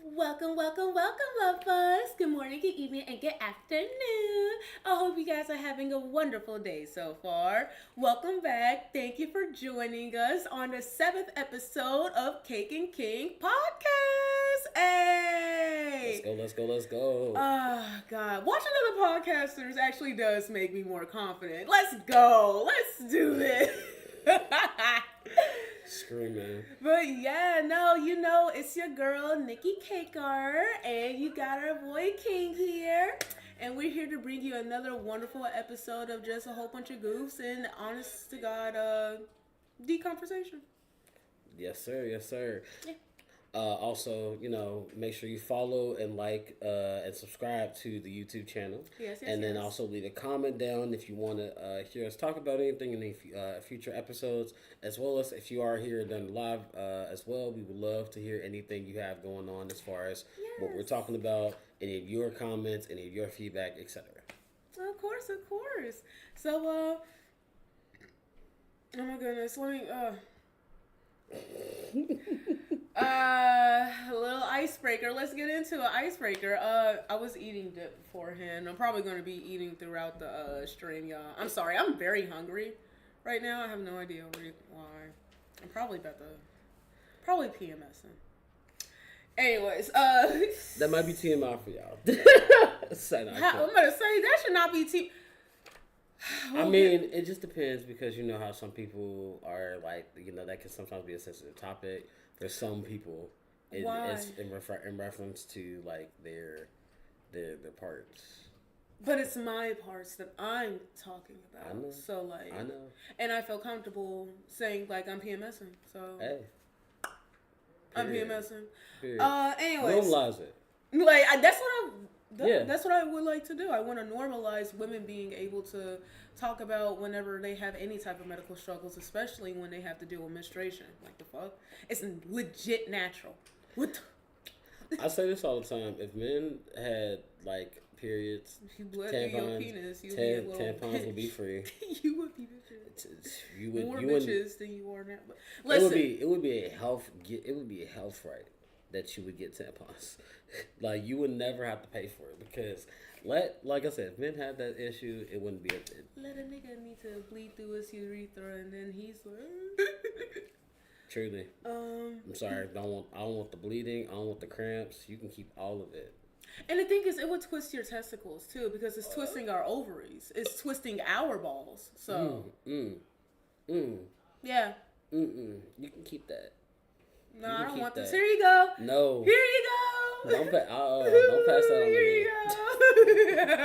Welcome, welcome, welcome, lovers. Good morning, good evening, and good afternoon. I hope you guys are having a wonderful day so far. Welcome back. Thank you for joining us on the seventh episode of Cake and King podcast. Let's Hey! go, let's go, let's go. God. Watching other podcasters actually does make me more confident. Let's go. Let's do this. Screaming. But yeah, no, it's your girl Nikki Kakar, and you got our boy King here, and we're here to bring you another wonderful episode of just a whole bunch of goofs and honest to God, deep conversation. Yes, sir, yes, sir. Yeah. Also, make sure you follow and like and subscribe to the YouTube channel. Yes, yes, And then yes. also leave a comment down if you want to hear us talk about anything in the future episodes, as well as if you are here done live as well. We would love to hear anything you have going on as far as what we're Yes. talking about, any of your comments, any of your feedback, etc. Of course, of course. So, oh my goodness, let me, a little icebreaker. Let's get into an icebreaker. I was eating dip beforehand. I'm probably going to be eating throughout the stream, y'all. I'm sorry. I'm very hungry right now. I have no idea why. I'm probably about to, probably PMSing. Anyways, That might be TMI for y'all. I'm gonna say that should not be I mean, it just depends because you know how some people are like, that can sometimes be a sensitive topic. For some people, Why? it's in reference to like their parts. But it's my parts that I'm talking about. I know. So like, I know. and I feel comfortable saying like I'm PMSing. So Hey, I'm period. PMSing. Period. Anyways, Normalize it. like that's what Yeah. that's what I would like to do. I want to normalize women being able to talk about whenever they have any type of medical struggles, especially when they have to deal with menstruation. Like the fuck, it's legit natural. What? I say this all the time. If men had like periods, If you bled through your tampons, penis, you'd be a little tampons bitch. would be free. You would be bitches. You would More you wouldn't. bitches than you are now. But It listen, would be a health right that you would get tampons. Like you would never have to pay for it because like I said, if men had that issue, it wouldn't be a thing. let a nigga need to bleed through his urethra, and then he's like, Truly. I'm sorry, I don't want the bleeding, I don't want the cramps. You can keep all of it. And the thing is, it would twist your testicles too because it's twisting our ovaries. It's twisting our balls. So yeah, You can keep that. no, You I can don't keep want this. that. Here you go. No. Here you go. Don't pass that on to Here me. you go.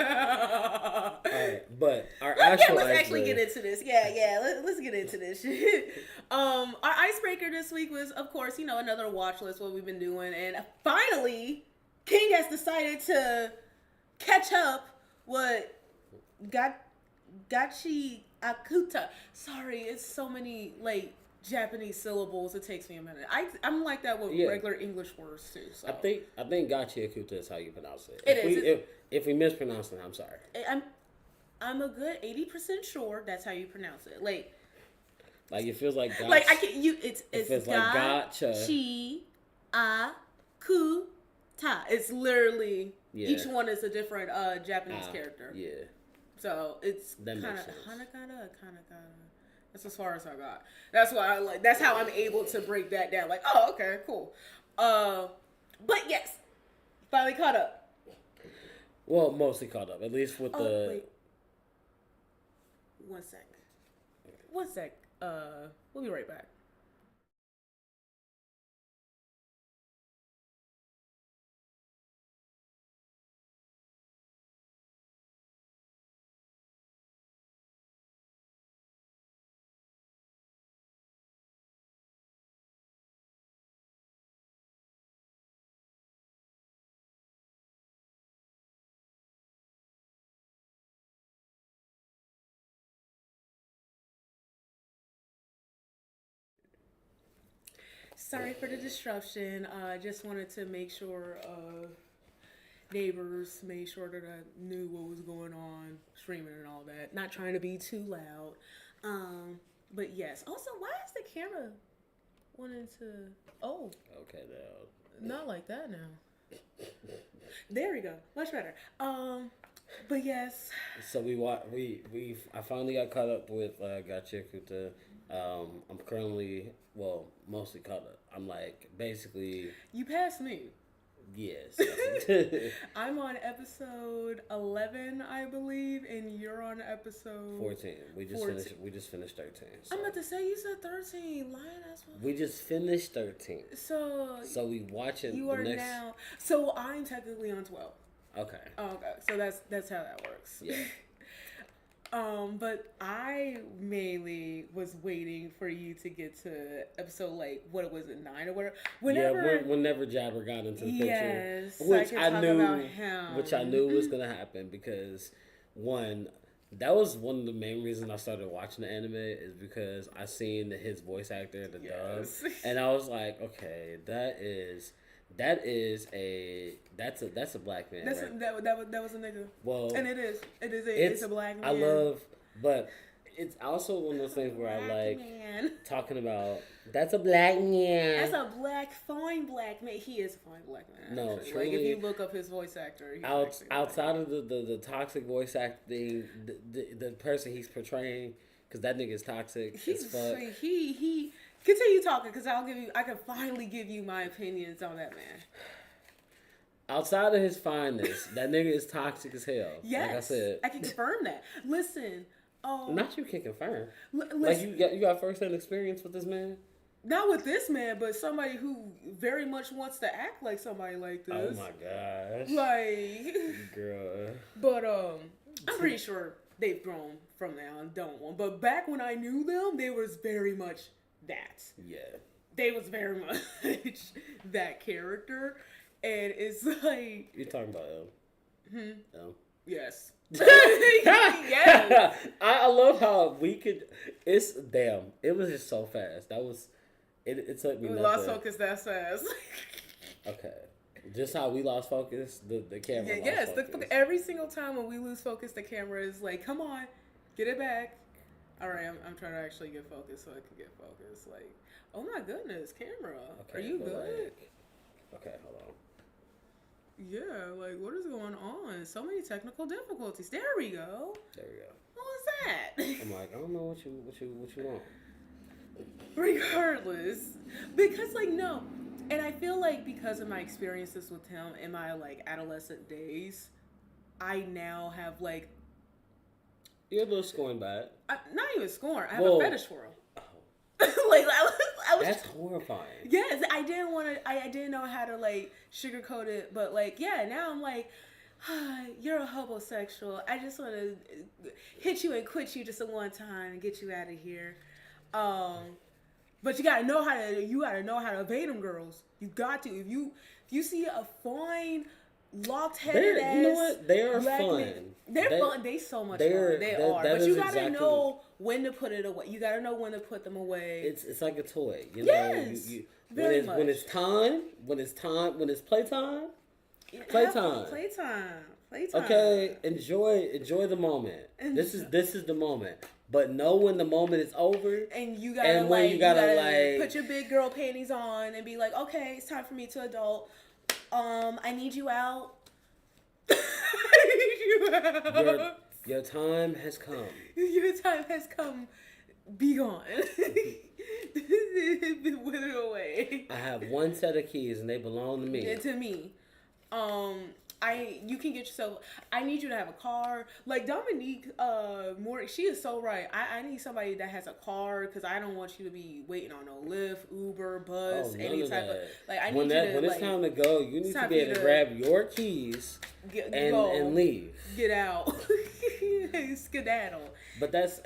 Alright, but our Yeah, actual let's actually icebreaker- get into this. Yeah, let's get into this shit. Our icebreaker this week was, of course, another watch list, what we've been doing, and finally, King has decided to catch up what Gachi Akuta. Sorry, it's so many like Japanese syllables. It takes me a minute. I'm like that with Yeah. regular English words too. So I think Gachi Akuta is how you pronounce it. It If is. we if we mispronounce it, I'm sorry. I'm a good 80% sure that's how you pronounce it. Like Like it feels like gotcha. I can it's feels like gotcha. Chi Akuta. It's literally Yeah. each one is a different Japanese character. Yeah. So it's That kind makes of sense. Hanakata. That's as far as I got. That's why I like. That's how I'm able to break that down. Like, oh, okay, cool. But yes, finally caught up. Well, mostly caught up. At least with Oh the wait, one sec. One sec. We'll be right back. Sorry for the disruption. I just wanted to make sure neighbors made sure that I knew what was going on, streaming and all that. Not trying to be too loud. But yes. Also, why is the camera wanting to? Oh, okay now. not like that now. There we go. Much better. But yes. So I finally got caught up with Gachikuta. I'm currently, well, mostly caught up. I'm like basically. You passed me. Yes. I'm on episode 11, I believe, and you're on episode 14. We just finished 13. So. I'm about to say you said 13. Lying ass. We just finished 13. So we watching. You are now. So I'm technically on 12. Okay. Oh, okay. So that's how that works. Yeah. But I mainly was waiting for you to get to episode, like, what was it, 9 or whatever? Whenever Jabber got into the picture, yes, which I knew was gonna happen because that was one of the main reasons I started watching the anime is because I seen his voice actor, the dub, and I was like, okay, that's a black man. Right? That was a nigga. Well, and it's a black man. But it's also one of those things where I like talking about. That's a black man. That's a fine black man. He is a fine black man. No, actually. truly, like if you look up his voice actor, outside of the toxic voice acting, the person he's portraying, because that nigga is toxic as fuck. He continue talking because I can finally give you my opinions on that man. Outside of his fineness, that nigga is toxic as hell. Yes, like I said, I can confirm that. Listen, not you can confirm. Like you got first-hand experience with this man. Not with this man, but somebody who very much wants to act like somebody like this. Oh my gosh, like girl. But I'm pretty sure they've grown from now and don't want. But back when I knew them, they was very much that. Yeah, they was very much that character. And it's like... You're talking about L. L. Yes. Yes. I love how we could... It was just so fast. That was... It took me... We lost focus that fast. Okay. Just how we lost focus, the camera lost focus. Every single time when we lose focus, the camera is like, come on, get it back. All right, I'm trying to actually get focused so I can get focused. Like, oh my goodness, camera. Okay, are you good? Okay, hold on. Yeah, like, what is going on? So many technical difficulties. There we go. There we go. What was that? I'm like, I don't know what you want. Regardless. Because, like, no. And I feel like because of my experiences with him in my, like, adolescent days, I now have, like... You're a little scorned by it. Not even scorned. I have a fetish for him. Like I was that's horrifying. Yes, I didn't want to. I didn't know how to like sugarcoat it, but like now I'm like, you're a homosexual. I just want to hit you and quit you just one time and get you out of here. But you gotta know how to evade them girls. You got to. If you see a fine locked-headed ass, you know what? They are fun. Men, they're fun. They so much fun. They are. But you gotta know when to put it away. You gotta know when to put them away. It's like a toy. You yes, know, when it's playtime. Playtime. Okay, enjoy the moment. This is the moment. But know when the moment is over, and you gotta put your big girl panties on and be like, okay, it's time for me to adult. I need you out. Your time has come. Your time has come. Be gone. Wither away. I have one set of keys and they belong to me. To me. You can get yourself. I need you to have a car. Like Dominique, she is so right. I need somebody that has a car because I don't want you to be waiting on no Lyft, Uber, bus, any type of. Like I need when it's time to go, you need to be able to grab your keys and leave. Get out. Skedaddle. But that's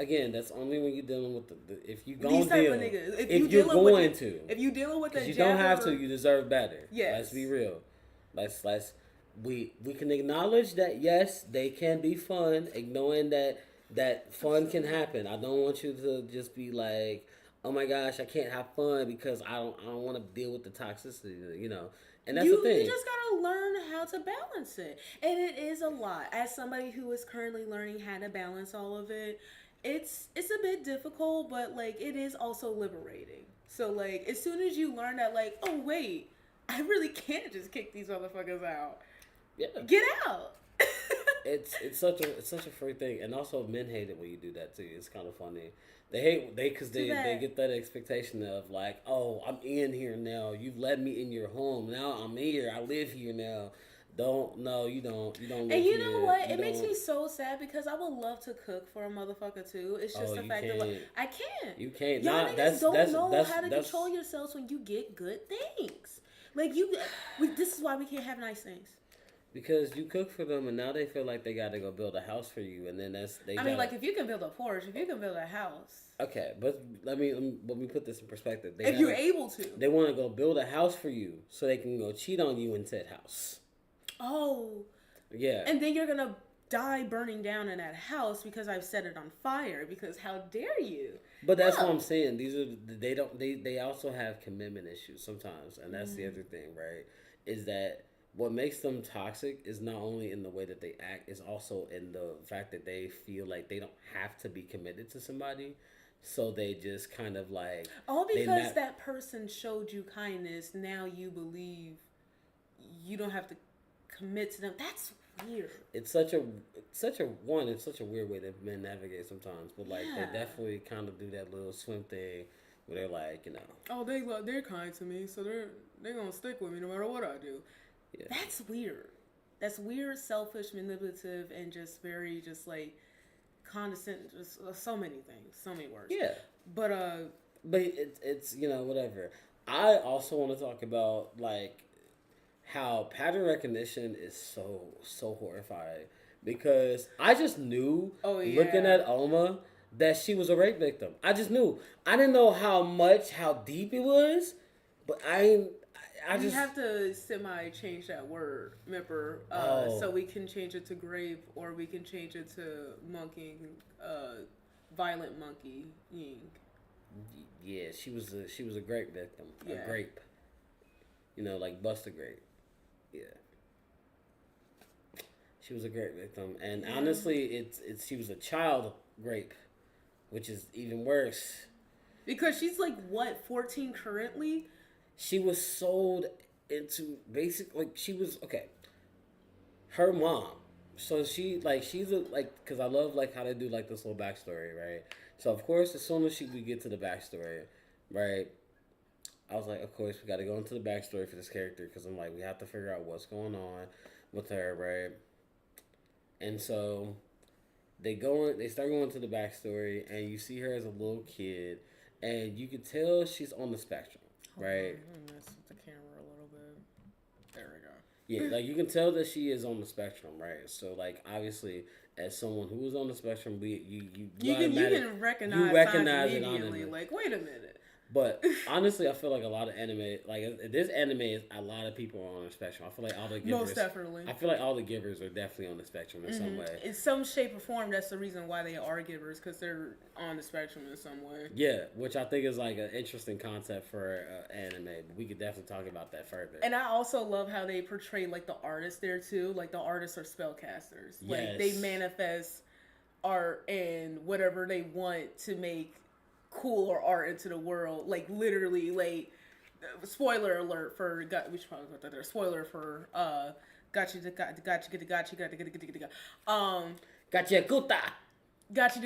only when you're dealing with if you these type deal. of niggas. If you're going to. If you're dealing with a you don't have to. You deserve better. Yes. Let's be real. Let's. We can acknowledge that yes, they can be fun, ignoring that fun can happen. I don't want you to just be like, oh my gosh, I can't have fun because I don't want to deal with the toxicity, you know. And that's the thing. You just gotta learn how to balance it, and it is a lot. As somebody who is currently learning how to balance all of it, it's a bit difficult, but like it is also liberating. So like as soon as you learn that, like, oh wait, I really can't just kick these motherfuckers out. Yeah. Get out. It's such a free thing, and also men hate it when you do that too. It's kind of funny. They get that expectation of like, oh, I'm in here now. You've let me in your home. Now I'm here. I live here now. Don't no, you don't. You don't. Live And you here. know what? You It makes don't- me so sad because I would love to cook for a motherfucker too. It's just Oh, the you fact that can't. like I can't. You can't. Y'all Nah, niggas don't know that's, how to that's, control yourselves when you get good things. Like this is why we can't have nice things. because you cook for them, and now they feel like they got to go build a house for you, and then I mean, like if you can build a Porsche, if you can build a house, okay, but let me put this in perspective. if you're able to. They want to go build a house for you so they can go cheat on you in said house. Oh. Yeah. And then you're gonna die burning down in that house because I've set it on fire. Because how dare you? But that's what I'm saying. They also have commitment issues sometimes, and that's the other thing, right? Is that what makes them toxic is not only in the way that they act, is also in the fact that they feel like they don't have to be committed to somebody, so they just kind of like all because that person showed you kindness. Now you believe you don't have to commit to them. That's weird. It's such a weird way that men navigate sometimes, but like they definitely kind of do that little swim thing where they're like, you know, oh, they're kind to me, so they're gonna stick with me no matter what I do. Yeah. That's weird. That's weird, selfish, manipulative, and just very just like condescending. Just so many things, so many words. Yeah. But it's you know, whatever. I also want to talk about like how pattern recognition is so horrifying, because I just knew looking at Oma that she was a rape victim. I just knew. I didn't know how deep it was, but I just have to change that word, remember? So we can change it to grape, or we can change it to monkey, violent monkey ying. Yeah, she was a grape victim. Yeah. A grape. You know, like bust a grape. Yeah. She was a grape victim, and honestly, it's she was a child grape, which is even worse. Because she's like what, 14 currently? She was sold into basically she was her mom. So she's because I love like how they do like this little backstory, right? So of course, as soon as we get to the backstory, right? I was like, of course, we got to go into the backstory for this character, because I'm like, we have to figure out what's going on with her, right? And so they start going to the backstory, and you see her as a little kid, and you can tell she's on the spectrum, right? Mess with the camera a little bit. There we go. Yeah, like you can tell that she is on the spectrum, right? So like obviously, as someone who is on the spectrum, you can recognize it immediately. Like, wait a minute. But honestly, I feel like a lot of anime, like this anime, is a lot of people are on the spectrum. I feel like all the givers, most definitely. I feel like all the givers are definitely on the spectrum in some way. In some shape or form, that's the reason why they are givers, because they're on the spectrum in some way. Yeah, which I think is like an interesting concept for anime. But we could definitely talk about that further. And I also love how they portray like the artists there too. Like the artists are spellcasters. Yes. Like they manifest art and whatever they want to make cooler art into the world. Like literally, like spoiler alert for we should probably put that there. Spoiler for Gachi de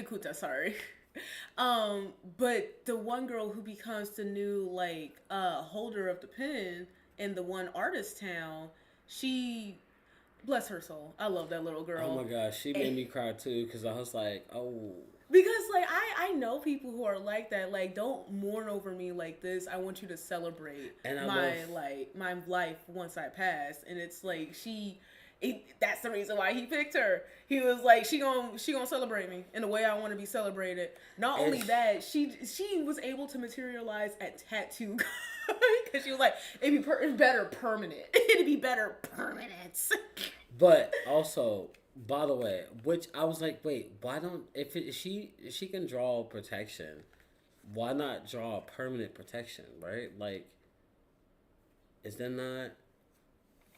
Kuta, sorry. But the one girl who becomes the new like holder of the pen in the one artist town, she, bless her soul, I love that little girl. Oh my gosh, she made me cry too, because I was like, oh. Because, like, I know people who are like that. Like, don't mourn over me like this. I want you to celebrate my life once I pass. And it's like, that's the reason why he picked her. He was like, she gonna celebrate me in the way I want to be celebrated. Not only that, she was able to materialize at tattoo because she was like, it'd be better permanent. It'd be better permanent. But also, by the way, which I was like, wait, why don't she can draw protection, why not draw permanent protection, right? Like, is that not?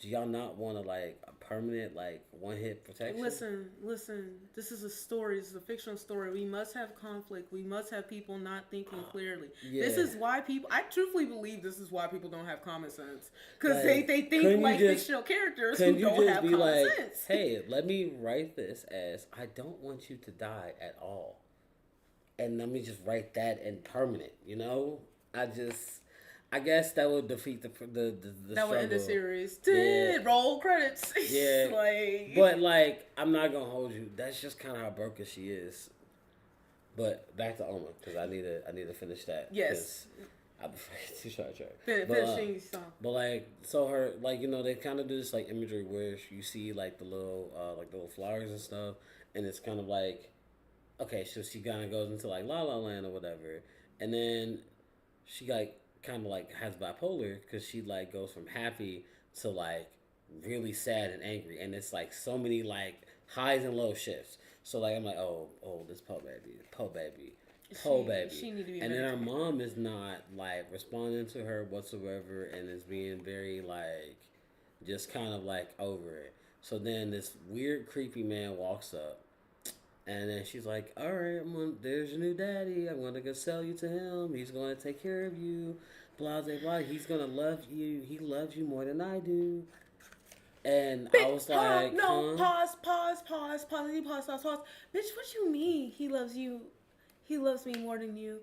do y'all not want to like a permanent like one hit protection? Listen. This is a story. This is a fictional story. We must have conflict. We must have people not thinking clearly. Yeah. This is why people. I truthfully believe this is why people don't have common sense, because Like, they think like fictional characters who don't have common sense. Hey, let me write this as I don't want you to die at all, and let me just write that in permanent. You know, I guess that would defeat the That struggle. would end the series. Yeah. Roll credits. Yeah, like, but like I'm not gonna hold you. That's just kind of how broken she is. But back to Oma because I need to finish that. Yes. I'm too short. Finishing song. But like, so her like they kind of do this like imagery where you see like the little flowers and stuff, and it's kind of like, okay, so she kind of goes into like La La Land or whatever, and then she like kind of like has bipolar because she like goes from happy to like really sad and angry, and it's like so many like highs and low shifts. So like I'm like, oh, this po baby. She need to be and then her medicated. mom is not like responding to her whatsoever, and is being very like just kind of like over it. So then this weird creepy man walks up, and then she's like, all right, there's your new daddy. I'm gonna go sell you to him. He's gonna take care of you. Blah blah blah. He's gonna love you. He loves you more than I do. And I was like, no, huh? pause. Bitch, what you mean? He loves you. He loves me more than you.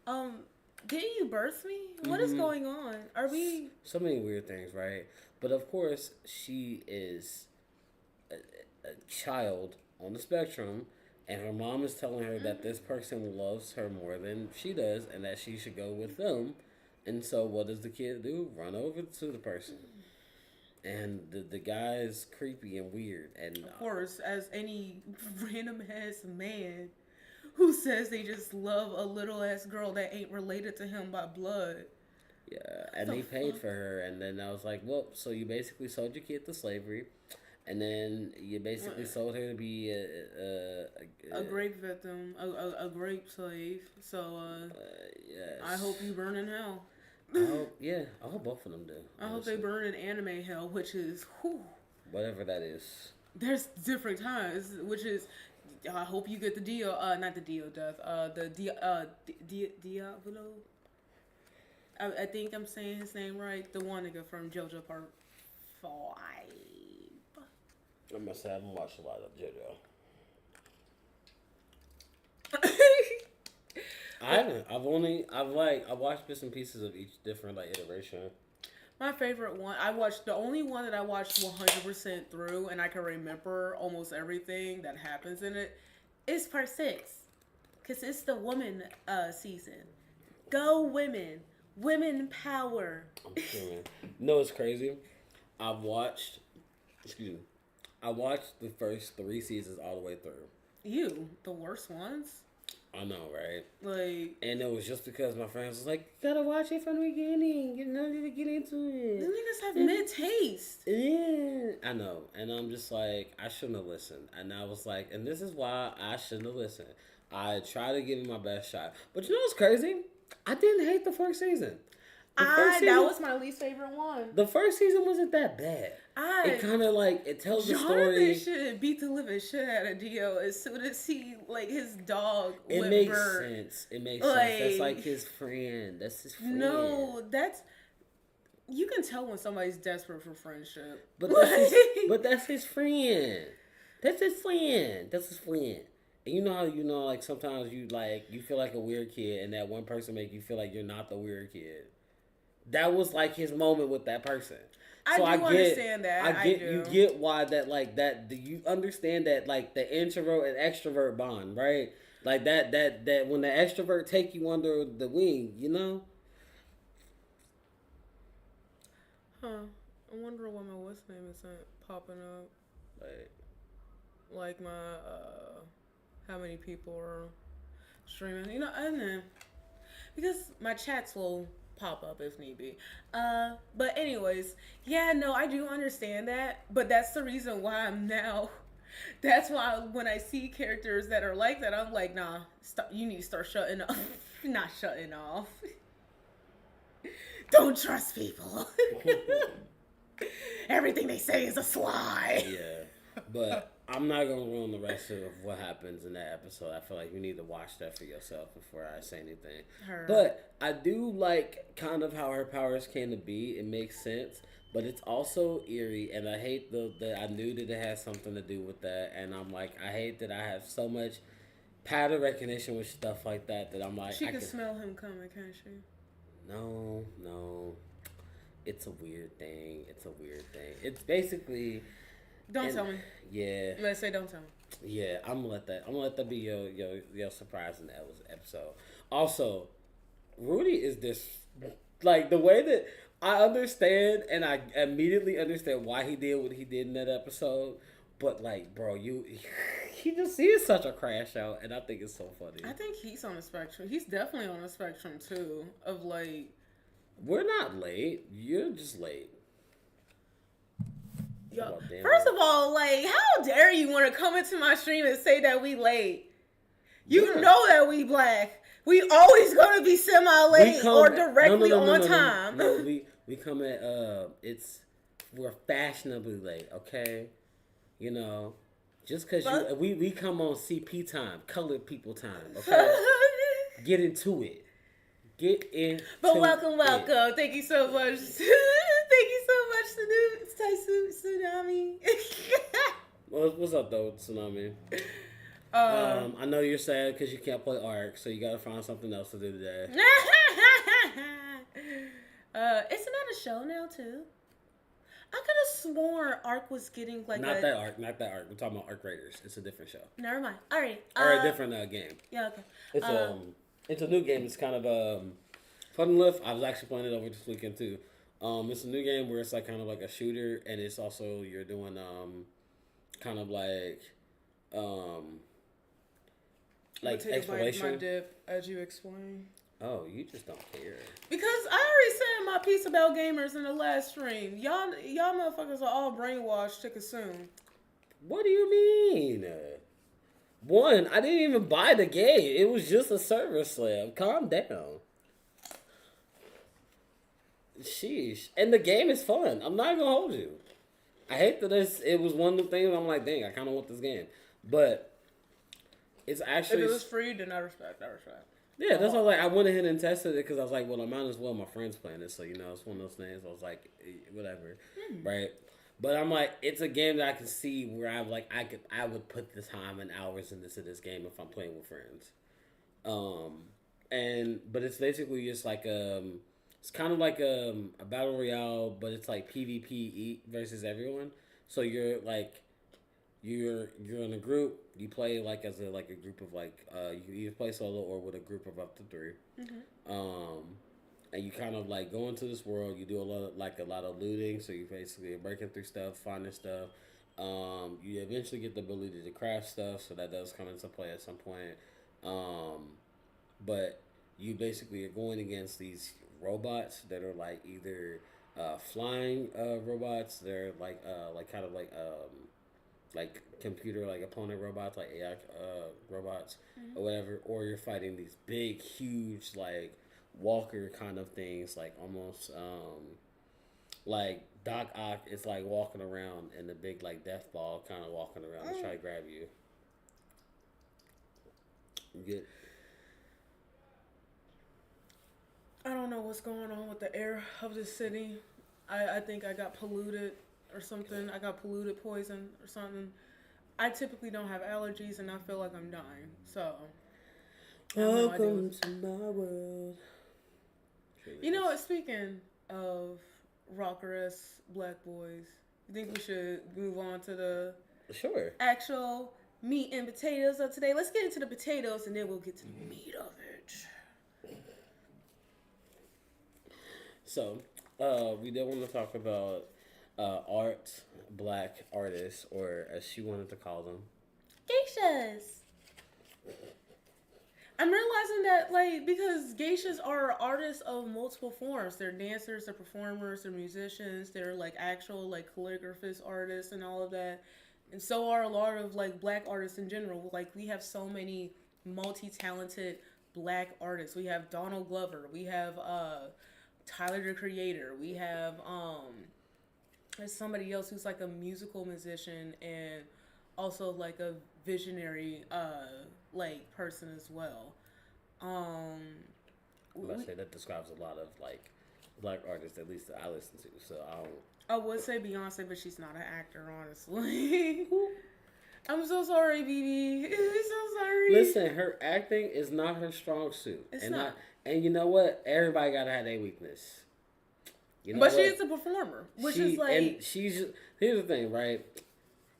Didn't you birth me? What is going on? Are we? So many weird things, right? But of course, she is a child on the spectrum, and her mom is telling her that this person loves her more than she does, and that she should go with them. And so, what does the kid do? Run over to the person. And the guy is creepy and weird. And Of course, as any random ass man who says they just love a little ass girl that ain't related to him by blood. Yeah, and they paid for her, and then I was like, well, so you basically sold your kid to slavery, and then you basically sold her to be a grape victim, a grape slave. So, yes. I hope you burn in hell. I hope both of them do. I hope they burn in anime hell, which is, whew. Whatever that is. There's different times, which is, I hope you get the Dio, not the Dio death, the Diablo. I think I'm saying his name right. The one nigga from JoJo Part 5. I must say I haven't watched a lot of JoJo. I haven't. I've watched bits and pieces of each different like iteration. My favorite one, the only one that I watched 100% through, and I can remember almost everything that happens in it, is Part 6. Because it's the woman season. Go women. Women power. I'm kidding. No, it's crazy. I watched the first 3 seasons all the way through. The worst ones? I know, right? Like, and it was just because my friends was like, you gotta watch it from the beginning. You know, to get into it. them niggas have mid-taste. Yeah, I know. And I'm just like, I shouldn't have listened. And I was like, and this is why I shouldn't have listened. I tried to give it my best shot. But you know what's crazy? I didn't hate the first season. That was my least favorite one. The first season wasn't that bad. It kind of like, it tells the story. Jonathan should beat the living shit out of Dio as soon as he, like, his dog It went makes bird. sense. It makes sense. That's like his friend. That's his friend. No, you can tell when somebody's desperate for friendship. But that's his friend. That's his friend. That's his friend. And you know how like sometimes you feel like a weird kid, and that one person make you feel like you're not the weird kid. That was like his moment with that person. So I understand that. I do. You get why that like that. Do you understand that like the introvert and extrovert bond, right? Like that when the extrovert take you under the wing, you know. Huh. I wonder why my what's name isn't popping up. Like my how many people are streaming? You know, I don't know. Because my chats will pop up if need be. But anyways, yeah, no, I do understand that. But that's the reason why that's why when I see characters that are like that, I'm like, nah, you need to start shutting off. Not shutting off. Don't trust people. Everything they say is a sly. Yeah, but I'm not gonna ruin the rest of what happens in that episode. I feel like you need to watch that for yourself before I say anything. But I do like kind of how her powers came to be. It makes sense, but it's also eerie, and I hate that I knew that it had something to do with that, and I'm like, I hate that I have so much pattern recognition with stuff like that I'm like, she can smell him coming, can't she? No. It's a weird thing. It's basically. Don't tell me. Yeah. Let's say don't tell me. Yeah, I'm gonna let that be your surprise in the episode. Also, Rudy is this like the way that I understand, and I immediately understand why he did what he did in that episode. But like, bro, he is such a crash out, and I think it's so funny. I think he's on the spectrum. He's definitely on the spectrum too. Of like, we're not late. You're just late. Yo, first of all, like, how dare you want to come into my stream and say that we late? You know that we black. We always gonna be semi-late or directly on time. No, we come at we're fashionably late, okay? You know, just because we come on CP time, colored people time, okay? Get into it. But welcome. Thank you so much. Thank you so much, Tsunami. What's up, though, Tsunami? I know you're sad because you can't play Ark, so you gotta find something else to do today. Isn't that a show now too? I could have sworn Ark was getting like not that Ark. We're talking about Ark Raiders. It's a different show. Never mind. All right. Or a different game. Yeah. Okay. It's a new game. It's kind of fun enough. I was actually playing it over this weekend too. It's a new game where it's like kind of like a shooter, and it's also you're doing kind of like exploration. My dip as you explain. Oh, you just don't care. Because I already said my piece about gamers in the last stream. Y'all motherfuckers are all brainwashed to consume. What do you mean? One, I didn't even buy the game. It was just a server slab. Calm down. Sheesh. And the game is fun. I'm not gonna hold you. I hate that it was one of the things I'm like, dang, I kind of want this game. But it's actually... If it was free, then I respect. Yeah, that's why I went ahead and tested it because I was like, well, I might as well. My friend's playing it, so, it's one of those things. I was like, whatever, right? But I'm like, it's a game that I can see where I'm like, I would put the time and hours into this game if I'm playing with friends. But it's basically just like it's kind of like a battle royale, but it's like PvP versus everyone. So you're like, you're in a group. You play like as a group of you can either play solo or with a group of up to 3. Mm-hmm. And you kind of like go into this world. You do a lot of looting. So you basically are breaking through stuff, finding stuff. You eventually get the ability to craft stuff, so that does come into play at some point. But you basically are going against these robots that are like either flying robots. They're like computer opponent robots, like AI robots, or whatever. Or you're fighting these big, huge walker kind of things, like almost like Doc Ock is like walking around in the big death ball, kind of walking around to try to grab you. Get. I don't know what's going on with the air of the city. I think I got polluted or something. I got polluted poison or something. I typically don't have allergies, and I feel like I'm dying. So, welcome to my world. Speaking of rocker-ass black boys, you think we should move on to the actual meat and potatoes of today? Let's get into the potatoes, and then we'll get to the meat of it. So, we did want to talk about black artists, or as she wanted to call them, geishas. I'm realizing that, because geishas are artists of multiple forms. They're dancers, they're performers, they're musicians, they're, actual, calligraphist artists and all of that. And so are a lot of, black artists in general. We have so many multi-talented black artists. We have Donald Glover. We have, Tyler, the Creator. We have, as somebody else who's like a musical musician and also like a visionary like person as well. Um, I say that describes a lot of like black artists, at least that I listen to. So I don't. I would say Beyonce, but she's not an actor, honestly. I'm so sorry, BB. I'm so sorry. Listen, her acting is not her strong suit. It's not. And you know what? Everybody gotta have their weakness. You know But what? she is a performer, which is like. And she's here's the thing, right?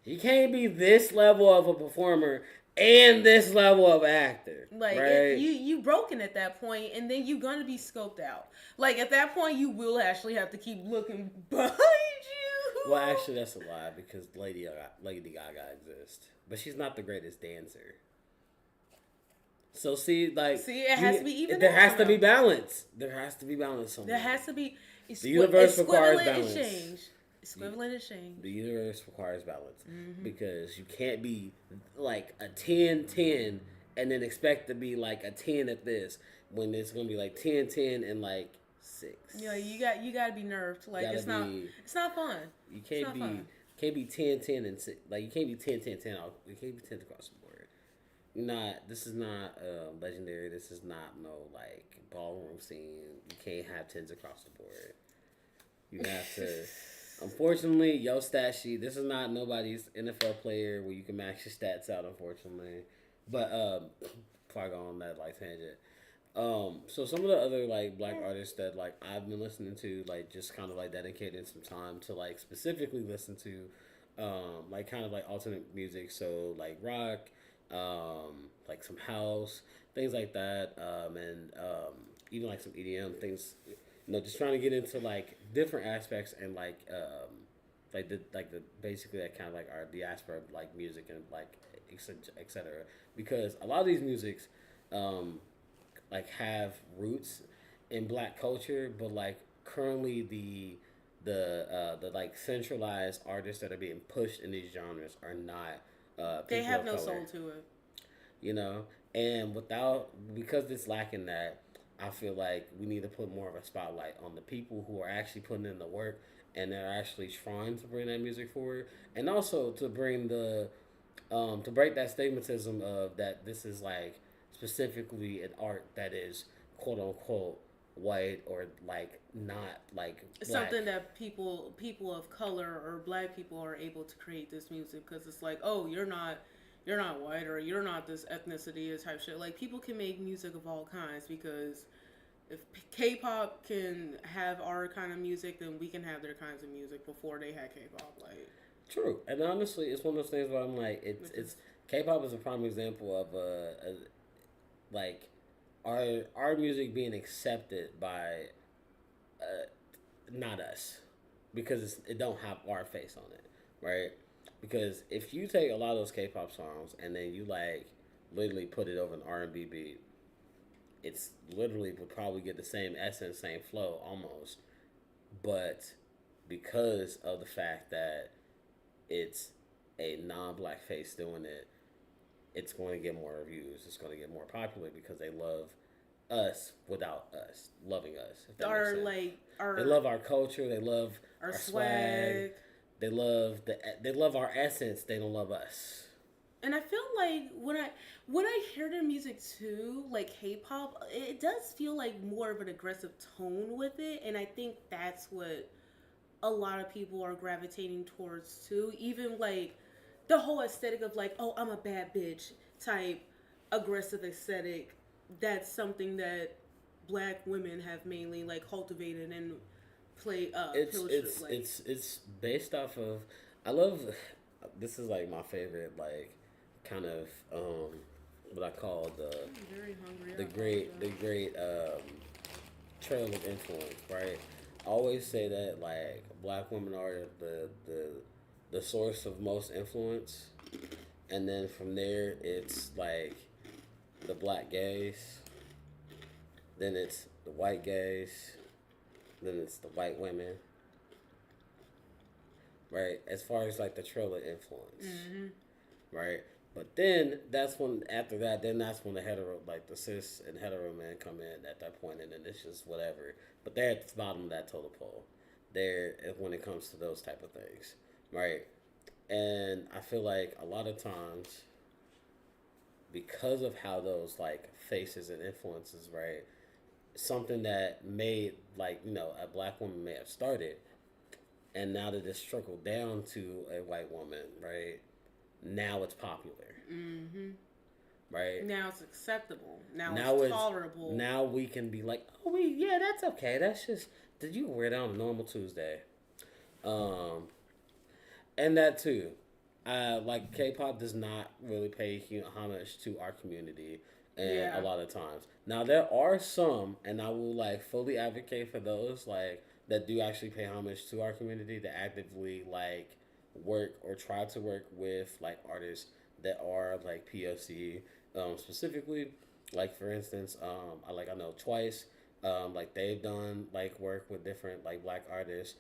You can't be this level of a performer and this level of actor. Like right? you broken at that point, and then you're gonna be scoped out. Like at that point, you will actually have to keep looking behind you. Well, actually, that's a lie because Lady Gaga exists, but she's not the greatest dancer. So it has to be even. There has to be balance. There has to be balance somewhere. There has to be. The universe requires balance. Equivalent exchange. The universe requires balance because you can't be like a 10-10 and then expect to be like a 10 at this when it's gonna be like 10-10 and like 6. Yeah, you got to be nerfed. Like it's not fun. You can't be 10-10 and 6. Like you can't be 10-10-10. You can't be 10 across the board. This is not legendary. This is not no like ballroom scene. You can't have 10s across the board. You have to. Unfortunately, your stat sheet. This is not nobody's NFL player where you can max your stats out. Unfortunately, but before I go on that like tangent, so some of the other like black artists that like I've been listening to, like just kind of like dedicating some time to like specifically listen to, like kind of like alternate music. So like rock, like some house, things like that, and even like some EDM things. Just trying to get into like different aspects and like the basically that kind of like our diaspora of like music and like etc. Because a lot of these musics like have roots in black culture, but like currently the like centralized artists that are being pushed in these genres are not they have no soul to it. And because it's lacking that, I feel like we need to put more of a spotlight on the people who are actually putting in the work and they're actually trying to bring that music forward, and also to bring to break that stigmatism of that this is like specifically an art that is quote unquote white or like not like black. Something that people of color or black people are able to create this music because it's like, oh, you're not white or you're not this ethnicity or type shit. Like people can make music of all kinds because if K-pop can have our kind of music, then we can have their kinds of music before they had K-pop. Like true, and honestly, it's one of those things where I'm like, it's K-pop is a prime example of like our music being accepted by not us because it don't have our face on it, right? Because if you take a lot of those K-pop songs and then you like literally put it over an R&B beat, it's literally would probably get the same essence, same flow almost. But because of the fact that it's a non-black face doing it, it's going to get more reviews. It's going to get more popular because they love us without us loving us. If that makes sense. They love our culture. They love our swag. They love our essence. They don't love us. And I feel like when I hear their music too, like K-pop, it does feel like more of an aggressive tone with it, and I think that's what a lot of people are gravitating towards too. Even like the whole aesthetic of like, oh, I'm a bad bitch type aggressive aesthetic. That's something that black women have mainly like cultivated and play. It's based off of. I love. This is like my favorite like kind of what I call the great trail of influence, right? I always say that like black women are the source of most influence, and then from there it's like the black gays, then it's the white gays, then it's the white women, right? As far as like the trail of influence, right? But then that's when that's when the hetero, like the cis and hetero men come in at that point, and then it's just whatever. But they're at the bottom of that totem pole. there when it comes to those type of things, right? And I feel like a lot of times because of how those like faces and influences, right? Something that made like a black woman may have started, and now that it's trickled down to a white woman, right? Now it's popular, Mm-hmm. right? Now it's acceptable. Now Now it's it's tolerable. now we can be like, oh, yeah, that's okay. That's just did you wear that on a normal Tuesday? Um, and that too. Like K-pop does not really pay homage to our community, and a Yeah. lot of times. Now there are some, and I will like fully advocate for those like that do actually pay homage to our community that actively like work or try to work with like artists that are like POC, specifically. Like for instance, I know Twice. Like they've done like work with different like black artists.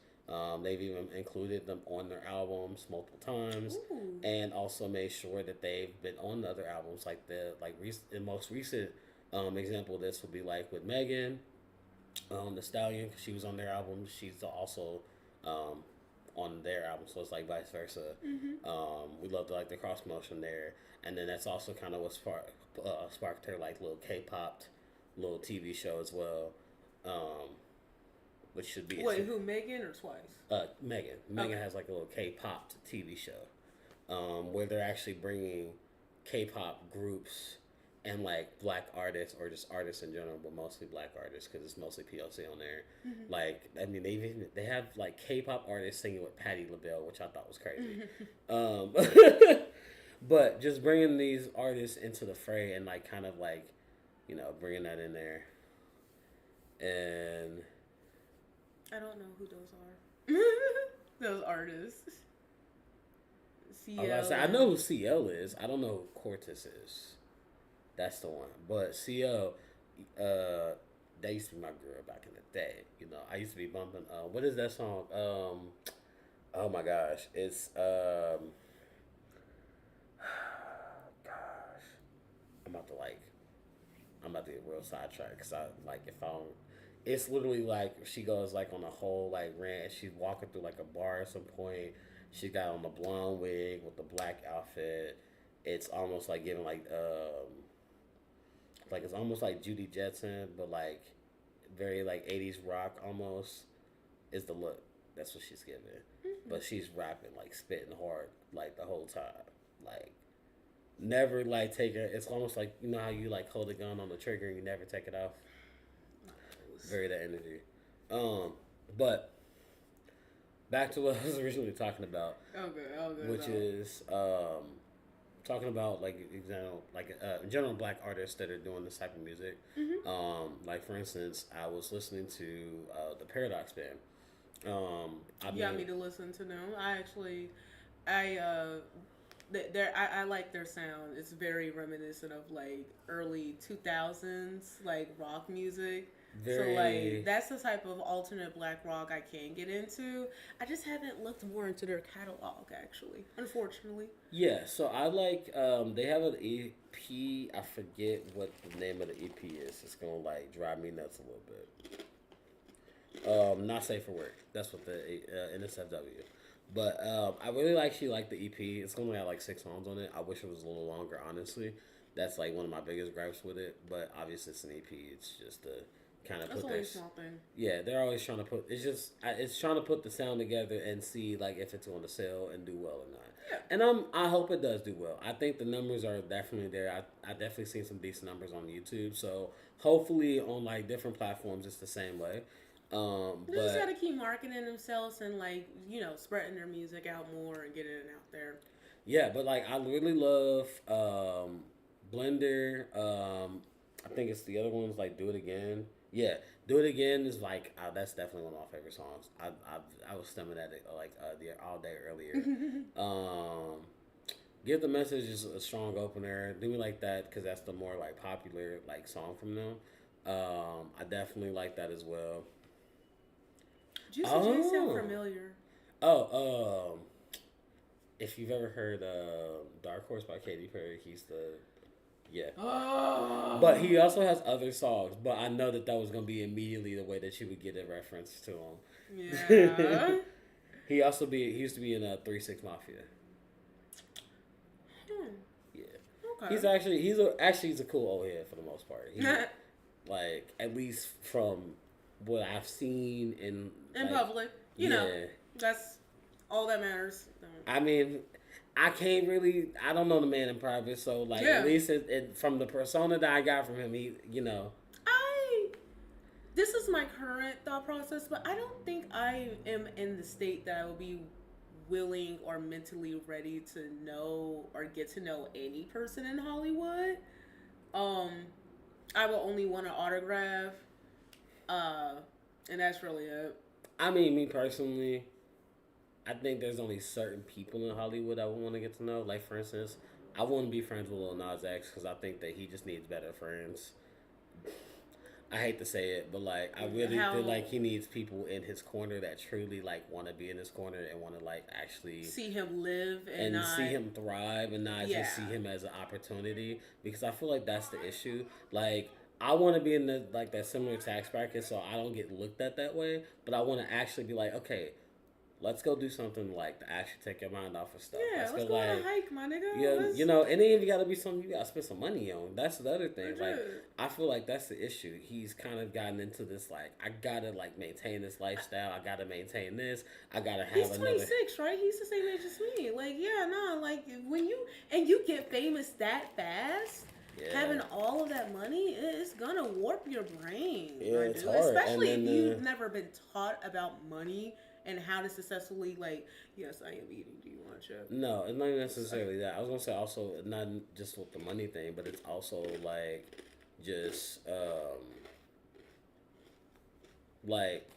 They've even included them on their albums multiple times, Ooh. and also made sure that they've been on the other albums. Like the most recent example of this would be like with Megan, the Stallion. She was on their album. She's also um, on their album, so it's like vice versa. Mm-hmm. We love like the cross motion there, and then that's also kind of what sparked her like little K-pop little TV show as well. Um, which should be Wait, who? Megan or Twice? Megan. Megan Okay. has like a little K-pop TV show, where they're actually bringing K-pop groups and like black artists or just artists in general, but mostly black artists because it's mostly PLC on there. Mm-hmm. Like, I mean, they have like K-pop artists singing with Patti LaBelle, which I thought was crazy. Mm-hmm. But just bringing these artists into the fray and like kind of like bringing that in there and I don't know who those are. Those artists. CL. I know who CL is. I don't know who Cortis is. That's the one. But CL, that used to be my girl back in the day. I used to be bumping. What is that song? Oh my gosh, it's gosh, I'm about to like, I'm about to get real sidetracked because I like if I don't. It's literally like she goes like on a whole like rant. She's walking through like a bar at some point. She got on the blonde wig with the black outfit. It's almost like giving like it's almost like Judy Jetson, but like very like 80s rock almost is the look. That's what she's giving. Mm-hmm. But she's rapping like spitting hard like the whole time. Like never like take it. It's almost like how you like hold a gun on the trigger and you never take it off. Very that energy. But back to what I was originally talking about. Okay. Which is talking about like in general black artists that are doing this type of music. Mm-hmm. Like for instance, I was listening to the Paradox Band. You got me to listen to them. I I like their sound. It's very reminiscent of like early 2000s like rock music. So like that's the type of alternate black rock I can get into. I just haven't looked more into their catalog actually, unfortunately. Yeah, so I like they have an EP. I forget what the name of the EP is. It's gonna like drive me nuts a little bit. Not safe for work. That's what the NSFW. But I really actually like the EP. It's only got like 6 songs on it. I wish it was a little longer, honestly. That's like one of my biggest gripes with it. But obviously it's an EP. It's just to kind of That's put only a this. small thing. Yeah, they're always trying to put. It's trying to put the sound together and see like if it's going to sell and do well or not. Yeah. And I hope it does do well. I think the numbers are definitely there. I definitely seen some decent numbers on YouTube. So hopefully on like different platforms it's the same way. They just gotta keep marketing themselves and like spreading their music out more and getting it out there. Yeah, but like I really love Blender. I think it's the other ones like Do It Again. Yeah, Do It Again is like that's definitely one of my favorite songs. I was stemming at it like all day earlier. Give the Message is a strong opener. Do Me Like That because that's the more like popular like song from them. I definitely like that as well. Juicy J sound familiar. If you've ever heard Dark Horse by Katy Perry, he's the Yeah. Oh. But he also has other songs. But I know that was gonna be immediately the way that you would get a reference to him. Yeah. He used to be in a 3-6 Mafia. Yeah. Okay. He's a cool old head for the most part. He like at least from what I've seen in public, you know, that's all that matters. I mean, I can't really. I don't know the man in private, so like at least from the persona that I got from him, he, you know. This is my current thought process, but I don't think I am in the state that I will be willing or mentally ready to know or get to know any person in Hollywood. I will only want an autograph, and that's really it. I mean, me personally, I think there's only certain people in Hollywood I would want to get to know. Like, for instance, I wouldn't be friends with Lil Nas X because I think that he just needs better friends. I hate to say it, but like I really feel like he needs people in his corner that truly like want to be in his corner and want to like actually see him live and see him thrive and not just see him as an opportunity, because I feel like that's the issue. Like I want to be in the like that similar tax bracket so I don't get looked at that way, but I want to actually be like, okay, let's go do something like to actually take your mind off of stuff. Yeah, let's go on a hike, my nigga. Yeah, you know, and then if you gotta be something you gotta spend some money on. That's the other thing. Like, I feel like that's the issue. He's kind of gotten into this like, I gotta like maintain this lifestyle. I gotta maintain this. I gotta have He's 26, right? He's the same age as me. Like, yeah, no, like when you get famous that fast. Yeah. Having all of that money, it's gonna warp your brain. Yeah, it's hard. Especially if you've never been taught about money and how to successfully, like, yes, I am eating. Do you want to check? No, it's not necessarily that. I was gonna say also not just with the money thing, but it's also like just like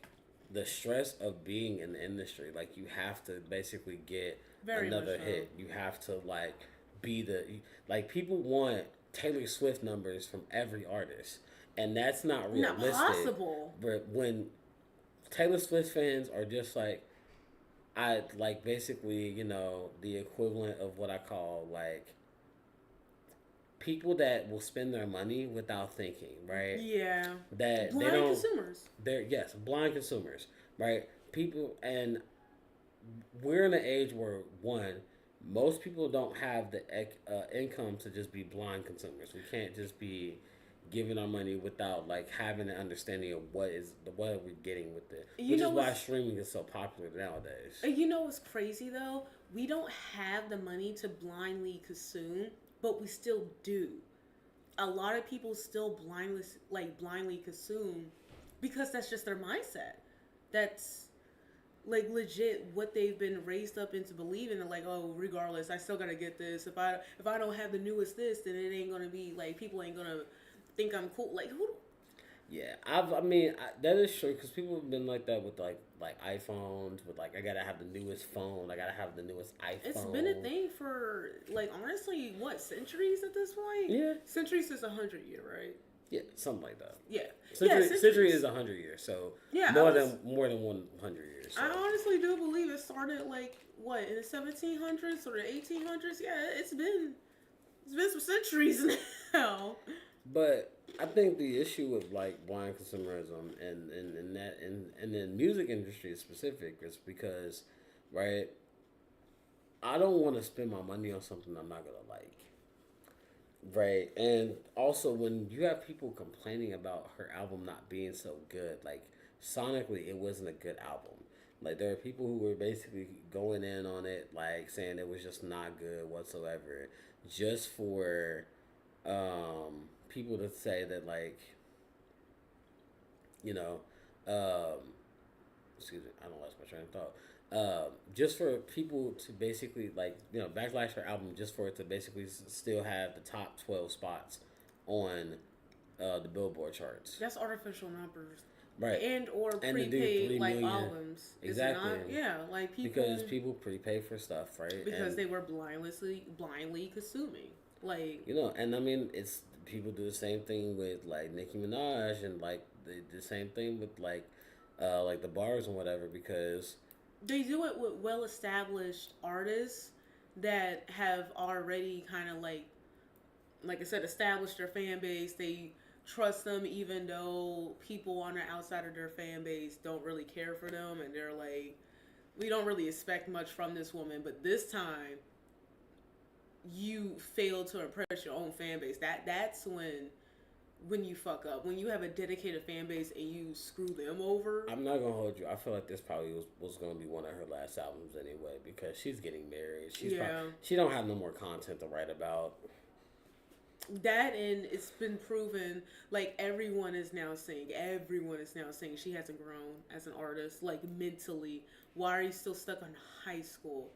the stress of being in the industry. Like you have to basically get another hit. You have to like be like people want Taylor Swift numbers from every artist, and that's not realistic. Not possible. But when Taylor Swift fans are just like, I like basically, you know, the equivalent of what I call like people that will spend their money without thinking, right? Yeah. That blind they don't. Consumers. They're blind consumers, right? People, and we're in an age where most people don't have the income to just be blind consumers. We can't just be giving our money without like having an understanding of what are we getting with it, which is why streaming is so popular nowadays. You know what's crazy though? We don't have the money to blindly consume, but we still do. A lot of people still blindly consume because that's just their mindset. That's like legit what they've been raised up into believing. And like, oh, regardless, I still gotta get this. If I don't have the newest this, then it ain't gonna be like people ain't gonna think I'm cool. Like who? Yeah, I mean that is true because people have been like that with like iPhones. With like I gotta have the newest phone. I gotta have the newest iPhone. It's been a thing for like honestly, what, centuries at this point? Yeah, centuries is 100 year, right? Yeah, something like that. Yeah, century is 100 years. So yeah, more than 100 years. So. I honestly do believe it started like what in the 1700s or the 1800s. Yeah, it's been some centuries now. But I think the issue with like blind consumerism and then music industry specific is because, right, I don't want to spend my money on something I'm not gonna like. Right, and also when you have people complaining about her album not being so good, like sonically it wasn't a good album. Like there are people who were basically going in on it, like saying it was just not good whatsoever, just for people to say that like, you know, excuse me, I don't lost my train of thought. Just for people to basically like, you know, backlash her album just for it to basically still have the top 12 spots on the Billboard charts. That's artificial numbers. Right. And or prepaid like albums. Exactly. Yeah, like people. Because people prepay for stuff, right? Because they were blindly consuming. Like, you know, and I mean, it's people do the same thing with like Nicki Minaj and like the same thing with like the bars and whatever, because they do it with well-established artists that have already kind of like like I said, established their fan base. They trust them even though people on the outside of their fan base don't really care for them, and they're like, we don't really expect much from this woman, but this time you fail to impress your own fan base. That's when you fuck up. When you have a dedicated fan base and you screw them over. I'm not gonna hold you. I feel like this probably was gonna be one of her last albums anyway, because she's getting married. She don't have no more content to write about. That, and it's been proven, like, everyone is now saying she hasn't grown as an artist, like, mentally. Why are you still stuck on high school?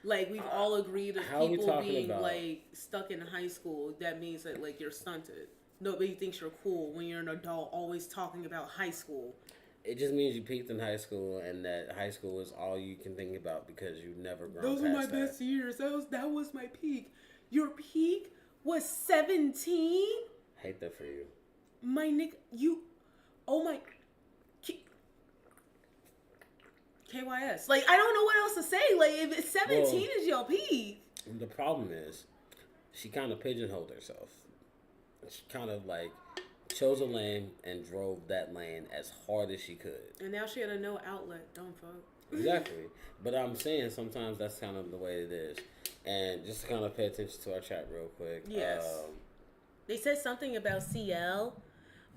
Like, we've all agreed of people being about? Like, stuck in high school. That means that, like, you're stunted. Nobody thinks you're cool when you're an adult always talking about high school. It just means you peaked in high school, and that high school is all you can think about because you've never grown Those past were my best years. That was my peak. Your peak was 17? Hate that for you. My nigga, you... Oh my... KYS. Like, I don't know what else to say. Like, if it's 17 is your peak. The problem is, she kind of pigeonholed herself. She kind of, like, chose a lane and drove that lane as hard as she could. And now she had a no outlet. Don't fuck. Exactly. But I'm saying sometimes that's kind of the way it is. And just to kind of pay attention to our chat real quick. Yes. They said something about CL.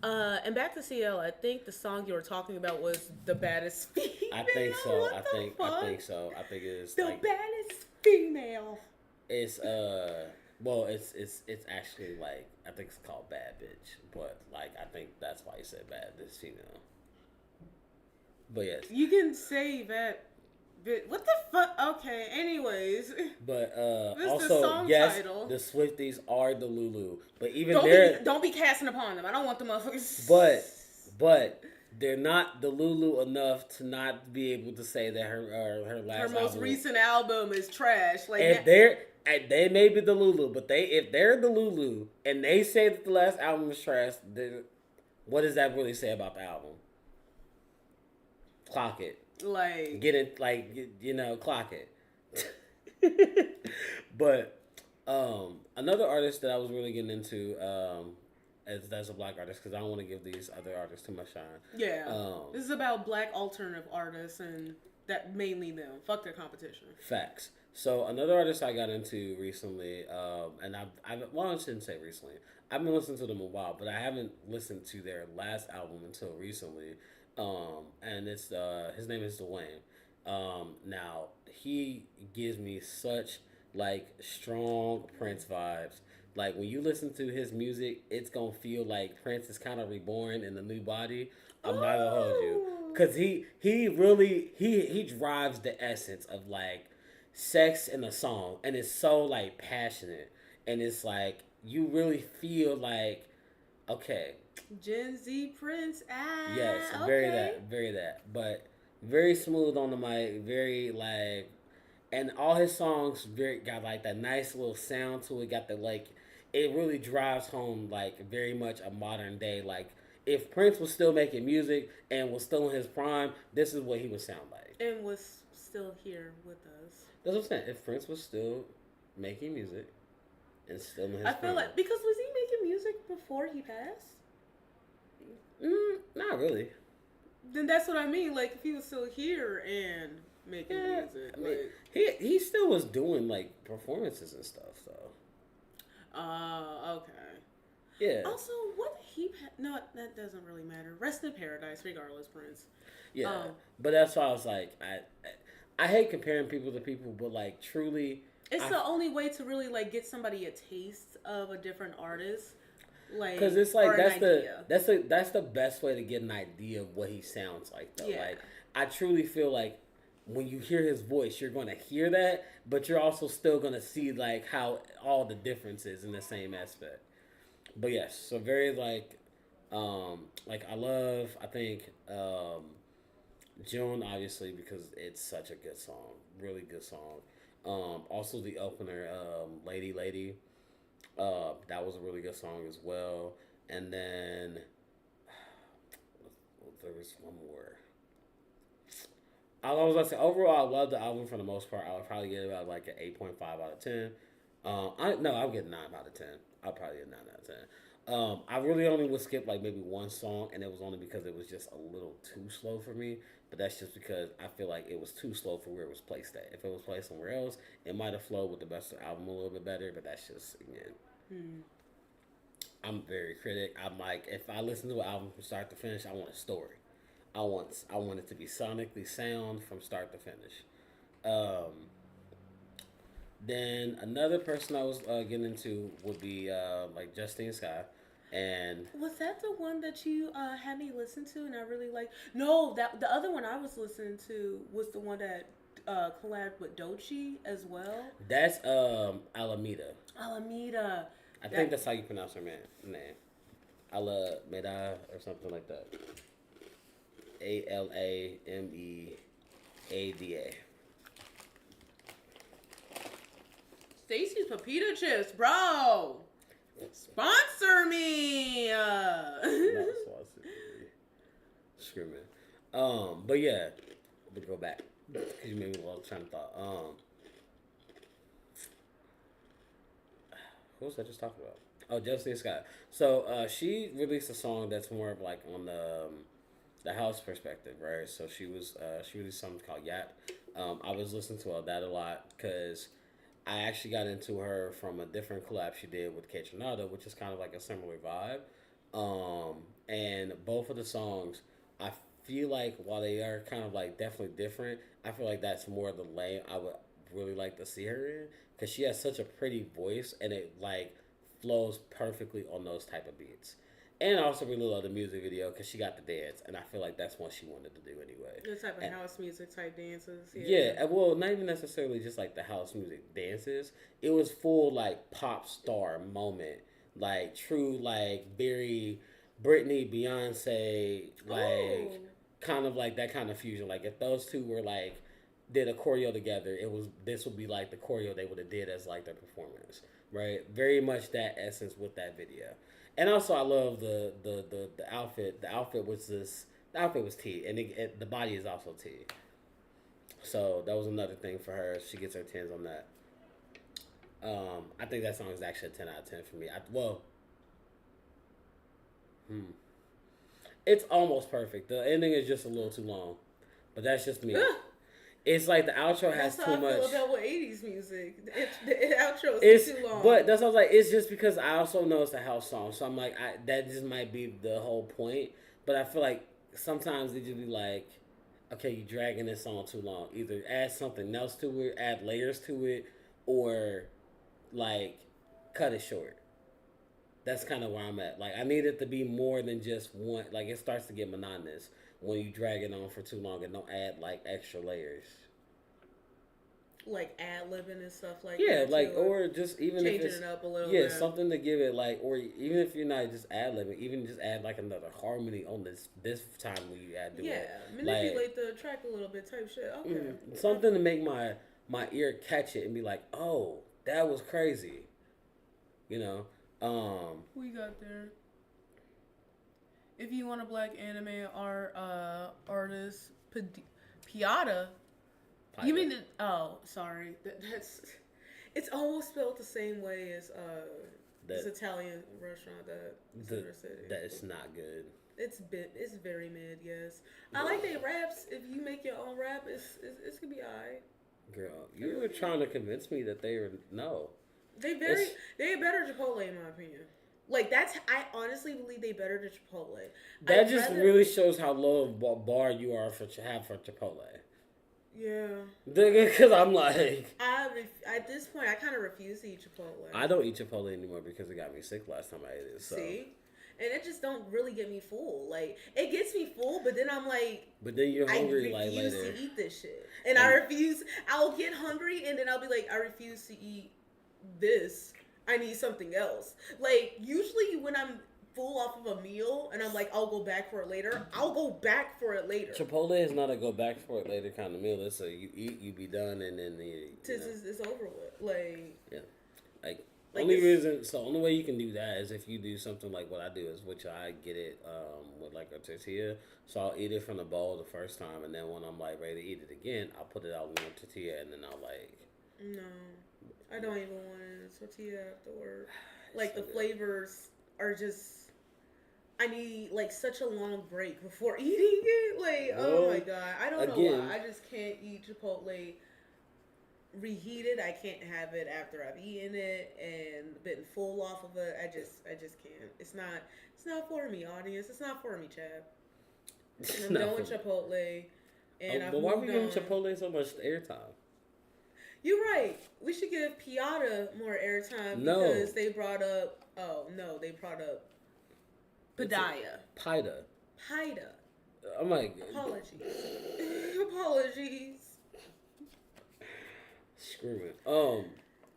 And back to CL, I think the song you were talking about was The Baddest Female. I think so. I think so. I think it is The Baddest Female. It's well, it's actually, like, I think it's called Bad Bitch, but, like, I think that's why you said bad this female. But yes, you can say that. What the fuck? Okay. Anyways. But this also, the song yes, title. The Swifties are the Lulu, but even don't be casting upon them. I don't want the motherfuckers. But they're not the Lulu enough to not be able to say that her most recent album is trash. Like, if they may be the Lulu, but if they're the Lulu and they say that the last album is trash, then what does that really say about the album? Clock it. Like, get it, like, clock it. But another artist that I was really getting into as a black artist, because I don't want to give these other artists too much shine. Yeah, this is about black alternative artists, and that mainly them. Fuck their competition. Facts. So another artist I got into recently, and I shouldn't say recently. I've been listening to them a while, but I haven't listened to their last album until recently. And it's his name is Dwayne. Now he gives me such, like, strong Prince vibes. Like, when you listen to his music, it's gonna feel like Prince is kind of reborn in a new body. I'm not gonna hold you, cause he really drives the essence of, like, sex in a song, and it's so, like, passionate, and it's like you really feel like, okay. Gen Z Prince. Yes, okay. very that. But very smooth on the mic, very, like, and all his songs got, like, that nice little sound to it. Got the, like, it really drives home, like, very much a modern day. Like, if Prince was still making music and was still in his prime, this is what he would sound like. And was still here with us. That's what I'm saying. If Prince was still making music and still in his prime. I feel like, because was he making music before he passed? Not really. Then that's what I mean. Like, if he was still here and making music, I mean, he still was doing, like, performances and stuff. So. Okay. Yeah. Also, what he no, that doesn't really matter. Rest in paradise, regardless, Prince. Yeah, but that's why I was like, I hate comparing people to people, but, like, truly, it's the only way to really, like, get somebody a taste of a different artist. Like, because it's like that's the best way to get an idea of what he sounds like, though. Yeah. Like, I truly feel like when you hear his voice, you're gonna hear that, but you're also still gonna see, like, how all the differences in the same aspect. But yes, so very, like I think June, obviously, because it's such a good song, really good song. Also the opener, Lady. That was a really good song as well. And then there was one more. I was going to say, overall, I love the album for the most part. I would probably give it about, like, an 8.5 out of 10. I'll get 9 out of 10. I'll probably get 9 out of 10. I really only would skip like maybe one song, and it was only because it was just a little too slow for me. But that's just because I feel like it was too slow for where it was placed at. If it was placed somewhere else, it might have flowed with the best of the album a little bit better. But that's just again, I'm very critic. I'm like, if I listen to an album from start to finish, I want a story. I want it to be sonically sound from start to finish. Um, then another person I was getting into would be like Justine Scott, and Was that the one that you had me listen to and I really like? No, that the other one I was listening to was the one that collabed with Doechii as well. that's Alameda. Alameda. I think that's how you pronounce her name. Alameda or something like that. Alameada. Stacy's Pepita Chips, bro. Sponsor me. Not saucy. Screw me. But yeah, to go back because you made me a trying to thought. Who was I just talking about? Oh, Justine Scott. So she released a song that's more of like on the house perspective, right? So she released something called Yap. I was listening to that a lot because I actually got into her from a different collab she did with Kate, which is kind of like a similar vibe. And both of the songs, I feel like while they are kind of like definitely different, I feel like that's more the lane I would really like to see her in because she has such a pretty voice and it like flows perfectly on those type of beats. And I also really love the music video because she got the dance, and I feel like that's what she wanted to do anyway. The type of house music type dances. Yeah, well, not even necessarily just like the house music dances. It was full like pop star moment, like true like very Britney, Beyonce, like kind of like that kind of fusion. Like if those two were like did a choreo together, this would be like the choreo they would have did as like their performance, right? Very much that essence with that video. And also, I love the outfit. The outfit was the outfit was T, and the body is also T. So that was another thing for her. She gets her tens on that. I think that song is actually a 10 out of 10 for me. It's almost perfect. The ending is just a little too long, but that's just me. It's like the outro has that's too how much. I feel about with 80s music. The outro is too long. But that's what I was like. It's just because I also know it's a house song, so I'm like, that just might be the whole point. But I feel like sometimes they just be like, okay, you dragging this song too long. Either add something else to it, add layers to it, or like cut it short. That's kind of where I'm at. Like I need it to be more than just one. Like it starts to get monotonous when you drag it on for too long and don't add like extra layers. Like ad-libbing and stuff like yeah, that. Yeah, like or just even changing if it's, it up a little yeah, bit. something to give it like, or even if you're not just ad-libbing, even just add like another harmony on this time when you add to it. Manipulate like, the track a little bit type shit. Okay. Something to make my ear catch it and be like, oh, that was crazy. You know? Who you got there? If you want a black anime artist, Piata. You mean sorry. That's it's almost spelled the same way as this Italian restaurant that is not good. It's very mid. Yes, I like their raps. If you make your own rap, it's gonna be alright. Girl, you were trying to convince me that they were no. They're better Chipotle in my opinion. Like I honestly believe they better than Chipotle. That really shows how low of a bar you are for Chipotle. Yeah. Because I'm like... at this point, I kind of refuse to eat Chipotle. I don't eat Chipotle anymore because it got me sick last time I ate it. So. See? And it just don't really get me full. Like, it gets me full, but then I'm like... But then you're hungry like later. I refuse to eat this shit. And I'll get hungry and then I'll be like, I refuse to eat this. I need something else. Like, usually when I'm full off of a meal and I'm like, I'll go back for it later, I'll go back for it later. Chipotle is not a go back for it later kind of meal. It's a you eat, you be done, and then it's over with. Like, yeah, like only way you can do that is if you do something like what I do is which I get it with like a tortilla. So I'll eat it from the bowl the first time, and then when I'm like ready to eat it again, I'll put it out in the tortilla, and then I'll like no. I don't even want a tortilla after work. Like So the good. flavors are just. I need like such a long break before eating it. Like, oh my Well, god, I don't know why. again, I just can't eat Chipotle reheated. I can't have it after I've eaten it and been full off of it. I just can't. It's not for me, audience. It's not for me, Chad. it's I'm not done for with me. Chipotle, Oh, and I've but why are we moved giving on. Chipotle so much airtime? You're right. We should give Piata more airtime because No, they brought up. Oh no, they brought up it's a Padaya. pita. Pida. I'm like, Apologies. Apologies. screw it.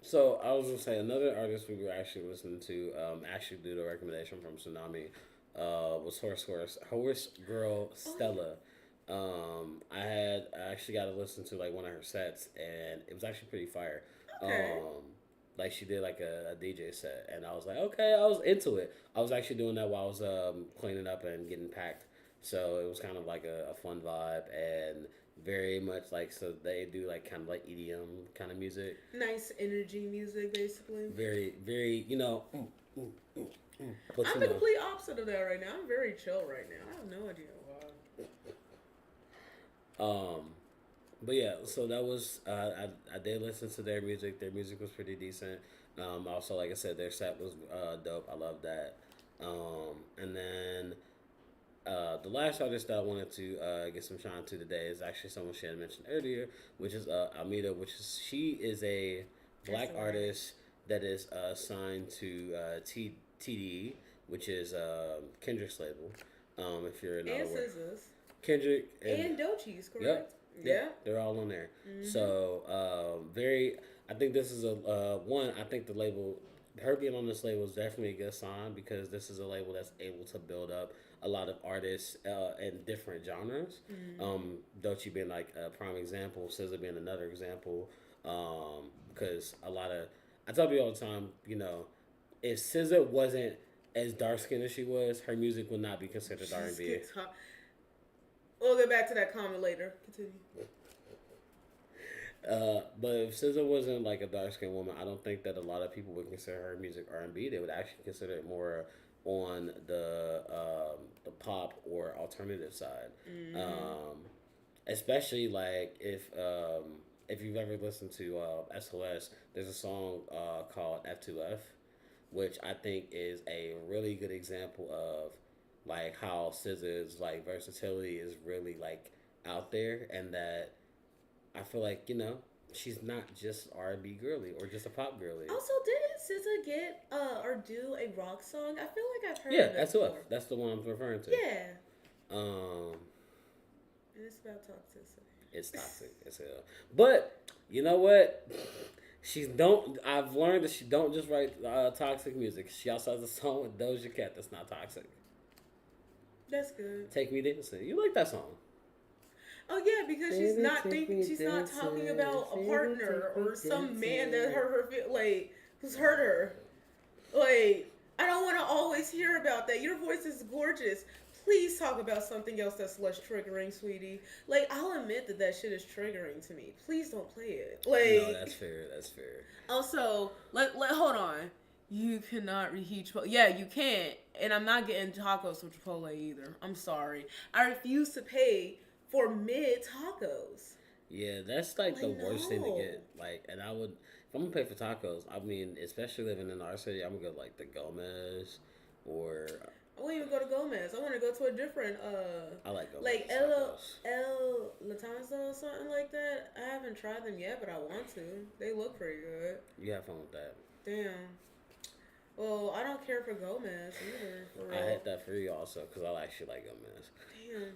So I was gonna say another artist we were actually listening to, actually due to a recommendation from Tsunami, was Horse Girl Oh yeah. Stella. I actually got to listen to like one of her sets, and it was actually pretty fire. Okay. Like she did like a DJ set, and I was like, okay, I was into it. I was actually doing that while I was cleaning up and getting packed, so it was kind of like a fun vibe and very much like so they do like kind of like EDM kind of music, Nice energy music, basically. very very but I'm the complete opposite of that right now. I'm very chill right now. I have no idea why. um but yeah, so that was I did listen to their music. Their music was pretty decent. Also, like I said, their set was dope. I love that. And then the last artist that I wanted to get some shine to today is actually someone she had mentioned earlier, which is Almeda, which is she is a That's black the word. artist that is signed to TDE, which is Kendrick's label. If you're not And aware, scissors. Kendrick and And Dochi's, yep, correct? yeah, Yeah. they're all on there. Mm-hmm. So very, I think this is a one. I think the label, her being on this label is definitely a good sign because this is a label that's able to build up a lot of artists in different genres. Mm-hmm. Doechii being like a prime example, SZA being another example. Because a lot of, I tell people all the time, if SZA wasn't as dark skinned as she was, her music would not be considered R and Just B. get top. We'll get back to that comment later. Continue. But if SZA wasn't like a dark skinned woman, I don't think that a lot of people would consider her music R and B. They would actually consider it more on the pop or alternative side. Mm-hmm. Um, Especially like if you've ever listened to SOS, there's a song called F2F, which I think is a really good example of like how SZA's like versatility is really like out there, and that I feel like she's not just R&B girly or just a pop girly. Also, didn't SZA get or do a rock song? I feel like I've heard Yeah, of it S.O.F. before. That's the one I'm referring to. Yeah. Um, And it's about toxicity. it's toxic as hell. But you know what? She's don't. I've learned that she don't just write toxic music. She also has a song with Doja Cat that's not toxic. That's good. Take Me Dancing. You like that song? Oh yeah, because Baby, take me she's not talking dancing. about a Baby, partner take me or some man that dancing. hurt her like who's hurt her. Like I don't want to always hear about that. Your voice is gorgeous. Please talk about something else that's less triggering, sweetie. Like I'll admit that that shit is triggering to me. Please don't play it. No, Like that's fair. That's fair. also let hold on. You cannot reheat Chipotle. Yeah, you can't. And I'm not getting tacos from Chipotle either. I'm sorry. I refuse to pay for mid tacos. Yeah, that's like the Like worst thing to no. get. Like, and I would, if I'm gonna pay for tacos, I mean, especially living in our city, I'm gonna go like the Gomez, or I won't even go to Gomez. I want to go to a different I like Gomez like tacos. El Latanza or something like that. I haven't tried them yet, but I want to. They look pretty good. You have fun with that. Damn. Well, I don't care for Gomez either. For I real. had that for you also because I actually like Gomez. Damn.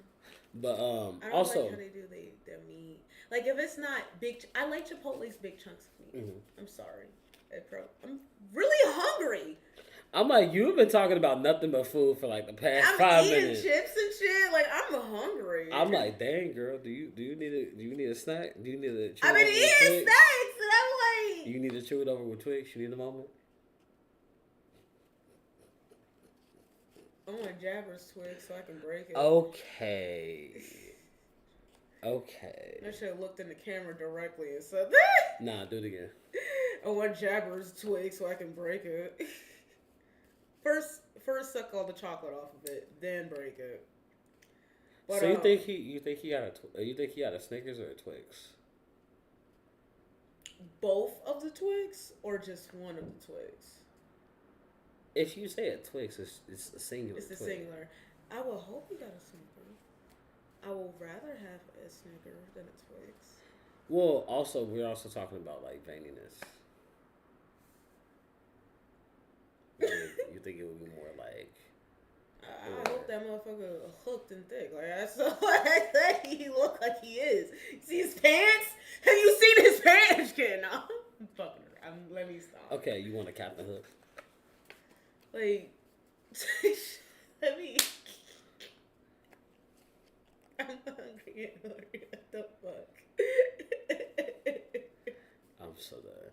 But I don't like also, how they do their meat. Like if it's not big, I like Chipotle's big chunks of meat. mhm. I'm sorry, I'm really hungry. I'm like you've been talking about nothing but food for like the past I'm 5 minutes. eating chips and shit. Like I'm hungry. I'm like, dang girl, do you need a snack? Do you need to chew I've it been over eating with Twix? snacks, and I'm like, You need to chew it over with Twix. You need a moment. I want Jabber's Twix so I can break it. Okay. Okay. I should have looked in the camera directly and said that. Nah, do it again. I want Jabber's twig so I can break it. First suck all the chocolate off of it, then break it. But, So you think he got a Snickers or a Twix? both of the twigs or just one of the twigs? If you say a Twix, it's a singular. It's the twig. singular. I will hope he got a Snicker. I will rather have a Snicker than a Twix. Well, also we're also talking about like veininess. You think it would be more like? I hope that motherfucker hooked and thick. Like that's what that he look like he is. You see his pants? Have you seen his pants? Kid, no. I'm fucking around. Let me stop. Okay, you want a Captain Hook? Like, let me. I'm hungry. What the fuck? I'm so done.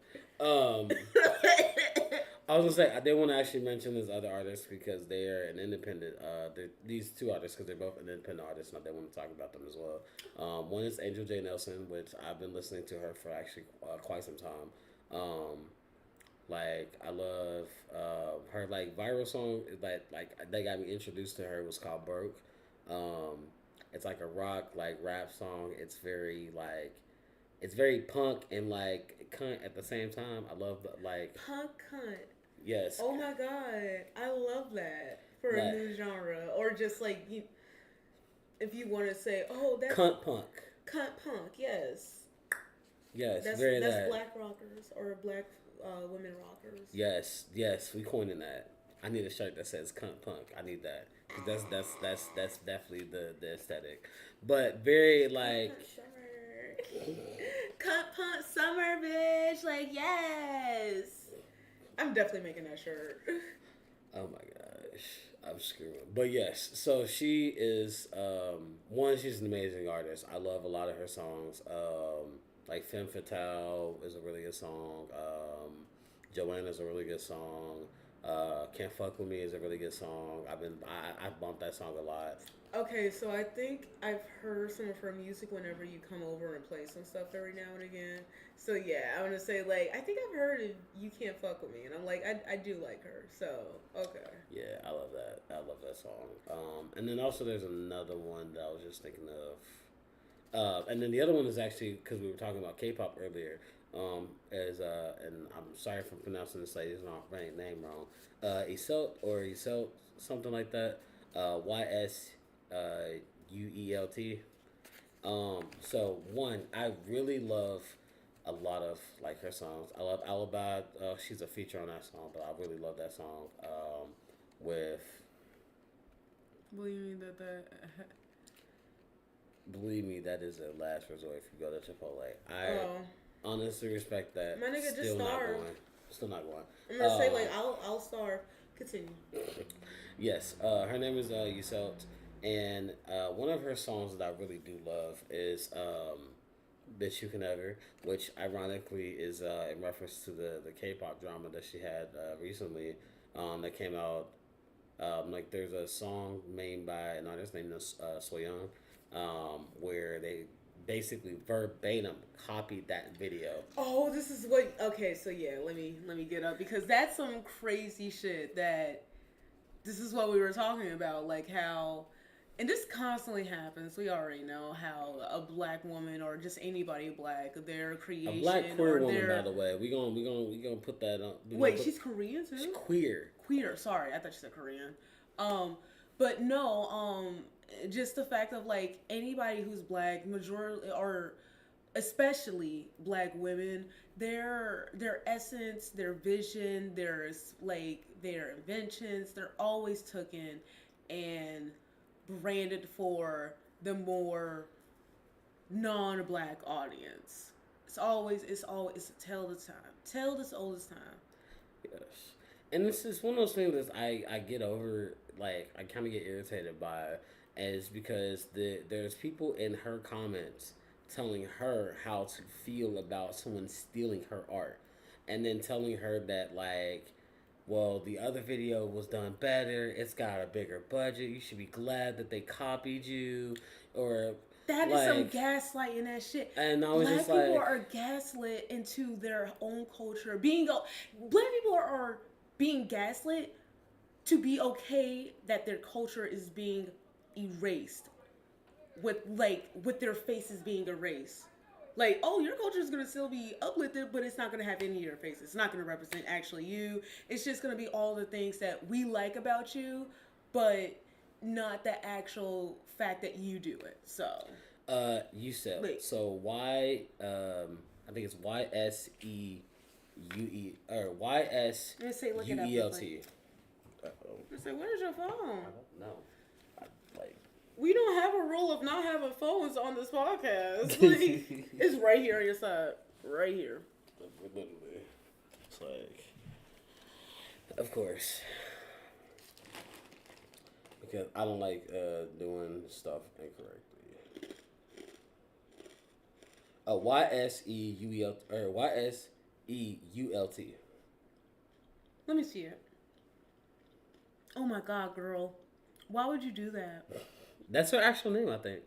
I was gonna say I did want to actually mention this other artist because they are an independent. These two artists because they're both an independent artists, and I did want to talk about them as well. One is Angel J. Nelson, which I've been listening to her for actually quite some time. Like I love her like viral song that like they got me introduced to her was called Broke. It's like a rock like rap song. It's very punk and like cunt at the same time. I love the like Punk cunt. yes. Oh my god, I love that for a Like, new genre, or just like you, if you want to say, oh, that's cunt punk. cunt punk. Yes, Yes, that's very that's that. black rockers or black women rockers. Yes, we coining that. I need a shirt that says cunt punk. I need that. 'Cause that's definitely the aesthetic. But very like Cunt punk summer, bitch. Like, yes. I'm definitely making that shirt. oh my gosh. I'm screwing. But yes, so she is one, she's an amazing artist. I love a lot of her songs. Like Femme Fatale is a really good song. Joanna's a really good song. Can't Fuck With Me is a really good song. I bumped that song a lot. Okay, so I think I've heard some of her music whenever you come over and play some stuff every now and again. So yeah, I want to say like I think I've heard of You Can't Fuck With Me, and I'm like I do like her. So okay. Yeah, I love that. I love that song. And then also there's another one that I was just thinking of. And then the other one is actually because we were talking about K-pop earlier. Is and I'm sorry for pronouncing this lady's name wrong. Iselt, something like that. YSUELT. So one, I really love a lot of like her songs. I love Alibi. She's a feature on that song, but I really love that song. With Believe me that Believe Me, that is a last resort if you go to Chipotle. I honestly respect that. My nigga just Still not starved. going. Still not going. I'm gonna say like I'll starve. Continue. Yes, her name is Yuselt, and one of her songs that I really do love is "Bitch You Can Ever," which ironically is in reference to the K-pop drama that she had recently that came out. Like there's a song made by an artist named Soyeon, where they basically verbatim copied that video. Oh, this is what. Okay, so yeah, let me get up because that's some crazy shit that. This is what we were talking about, like how, and this constantly happens. We already know how a black woman or just anybody black, their creation, A black queer or woman, their, by the way. We gonna put that on. Wait, she's Korean too? She's queer. Queer. Sorry, I thought you said Korean. But no. Just the fact of like anybody who's black, majority or especially black women, their essence, their vision, their like their inventions, they're always taken and branded for the more non-black audience. It's a tell this oldest time. Yes, and this is one of those things that I get over. Like I kind of get irritated by, is because there's people in her comments telling her how to feel about someone stealing her art, and then telling her that like, well, the other video was done better. It's got a bigger budget. You should be glad that they copied you, or That is some Like, gaslighting that shit. and I was Black just people like, are gaslit into their own culture. Black people are being gaslit to be okay that their culture is being erased with their faces being erased. Like, oh, your culture is gonna still be uplifted, but it's not gonna have any of your faces. It's not gonna represent actually you. It's just gonna be all the things that we like about you, but not the actual fact that you do it. So, you said like, so. Why? I think it's or let's say, look it up real quick. YSUELT. Let's say, where's your phone? I don't know. Like, We don't have a rule of not having phones on this podcast. Like, it's right here on your side, right here. literally, it's like, of course, because I don't like doing stuff incorrectly. YSEUELT or YSEULT. Let me see it. Oh my god, girl. Why would you do that? That's her actual name, I think.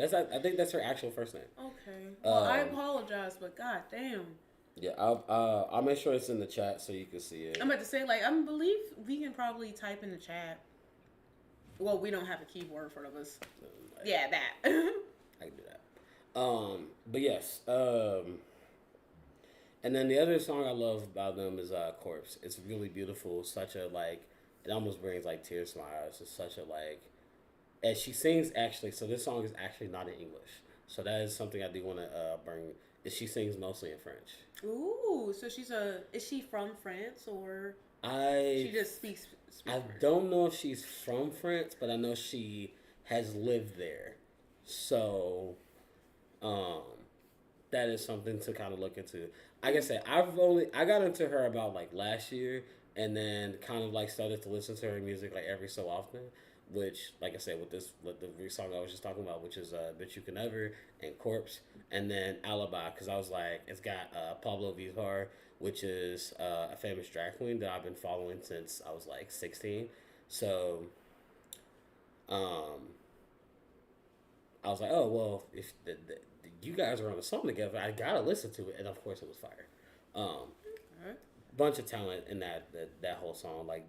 I think that's her actual first name. Okay. Well, I apologize, but god damn. Yeah, I'll make sure it's in the chat so you can see it. I'm about to say, like, I believe we can probably type in the chat. Well, we don't have a keyboard in front of us. Yeah, that. I can do that. But yes. And then the other song I love about them is Corpse. It's really beautiful. Such a like. It almost brings like tears to my eyes. It's such a like. And she sings actually. So this song is actually not in English. So that is something I do want to bring. Is she sings mostly in French. Ooh, so is she from France or she just speaks I French? don't know if she's from France, but I know she has lived there. So, that is something to kind of look into. Like I said, I got into her about like last year, and then kind of like started to listen to her music like every so often. Which, like I said, with the song I was just talking about, which is "Bitch You Can Never" and "Corpse," and then "Alibi," because I was like, it's got Pablo Vitar, which is a famous drag queen that I've been following since I was like 16. So, I was like, oh well, if you guys are on a song together, I gotta listen to it, and of course it was fire. Alright. Bunch of talent in that whole song, like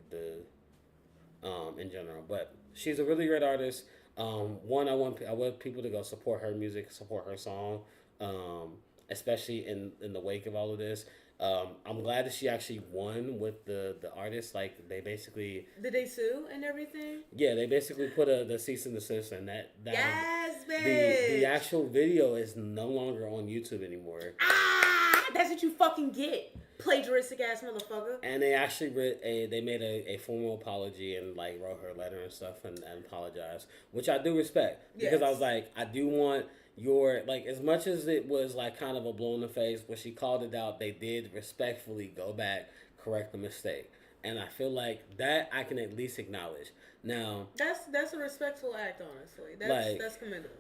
in general. But she's a really great artist. I want people to go support her music, support her song, especially in the wake of all of this. I'm glad that she actually won with the artist. Like they basically Did they sue and everything? yeah, they basically put the cease and desist, and that Yes, the bitch. actual video is no longer on YouTube anymore. That's what you fucking get, plagiaristic ass motherfucker. And they actually they made a formal apology and like wrote her a letter and stuff and apologized, which I do respect because I was like, I do want your like as much as it was like kind of a blow in the face when she called it out, they did respectfully go back, correct the mistake, and I feel like that I can at least acknowledge. Now That's a respectful act, honestly. That's commendable.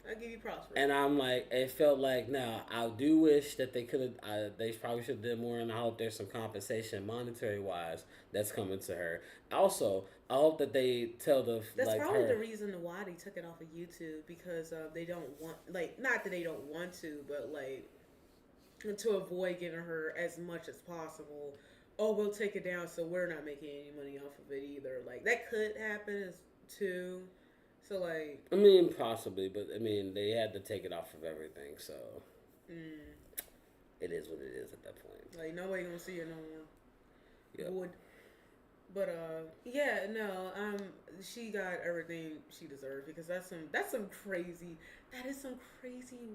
I give you props for it. And I'm like, it felt like now I do wish that they could have. They probably should have did more, and I hope there's some compensation, monetary wise, that's coming to her. Also, I hope that they tell That's like probably her. the reason why they took it off of YouTube because they don't want not that they don't want to, but like to avoid giving her as much as possible. Oh, we'll take it down, so we're not making any money off of it either. Like that could happen too. So like, I mean, possibly, but I mean, they had to take it off of everything, so it is what it is at that point. Like nobody gonna see it no more. Yep. Would. But yeah, no, she got everything she deserved because that is some crazy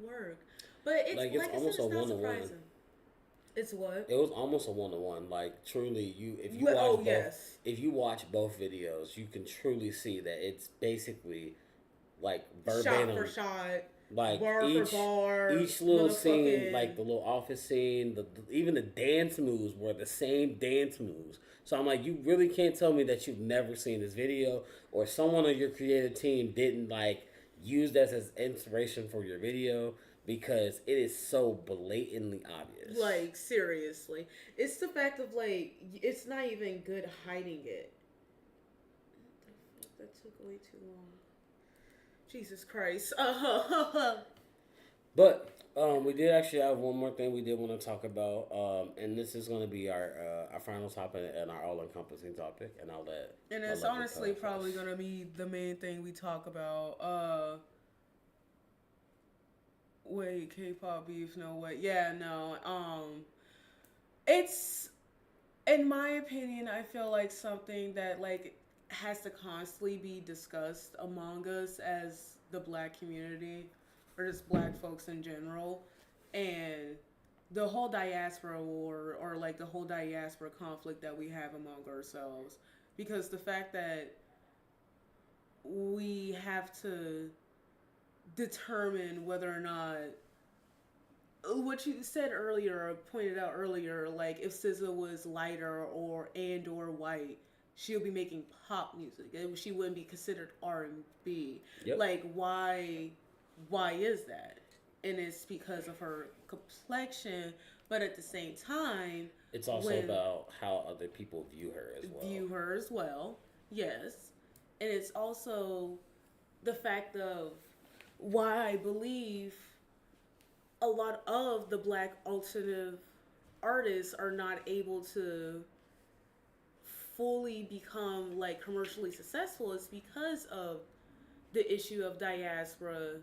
work. But it's like almost I said, a it's not 1-to-1. surprising. It's what? It was almost a 1-to-1. Like truly, if you watch both videos, you can truly see that it's basically like verbatim, shot for shot, like bar for bar, each little scene, like the little office scene, even the dance moves were the same dance moves. So I'm like, you really can't tell me that you've never seen this video or someone on your creative team didn't like use that as inspiration for your video. Because it is so blatantly obvious. Like, seriously. It's the fact of, like, it's not even good hiding it. That took way too long. Jesus Christ. But we did actually have one more thing we did want to talk about, and this is going to be our final topic and our all encompassing topic, and I'll let. And I'll it's let you honestly tell us probably first. gonna be the main thing we talk about. Wait, K-pop beef? No way. Yeah, no. It's in my opinion, I feel like something that like has to constantly be discussed among us as the black community or just black folks in general. And the whole diaspora war or like the whole diaspora conflict that we have among ourselves. Because the fact that we have to determine whether or not what you said earlier, or pointed out earlier, like if SZA was lighter or white, she'll be making pop music. She wouldn't be considered R&B. Yep. Like why is that? And it's because of her complexion, but at the same time, It's also when about how other people view her as well. view her as well, yes, and it's also the fact of why I believe a lot of the black alternative artists are not able to fully become like commercially successful is because of the issue of diaspora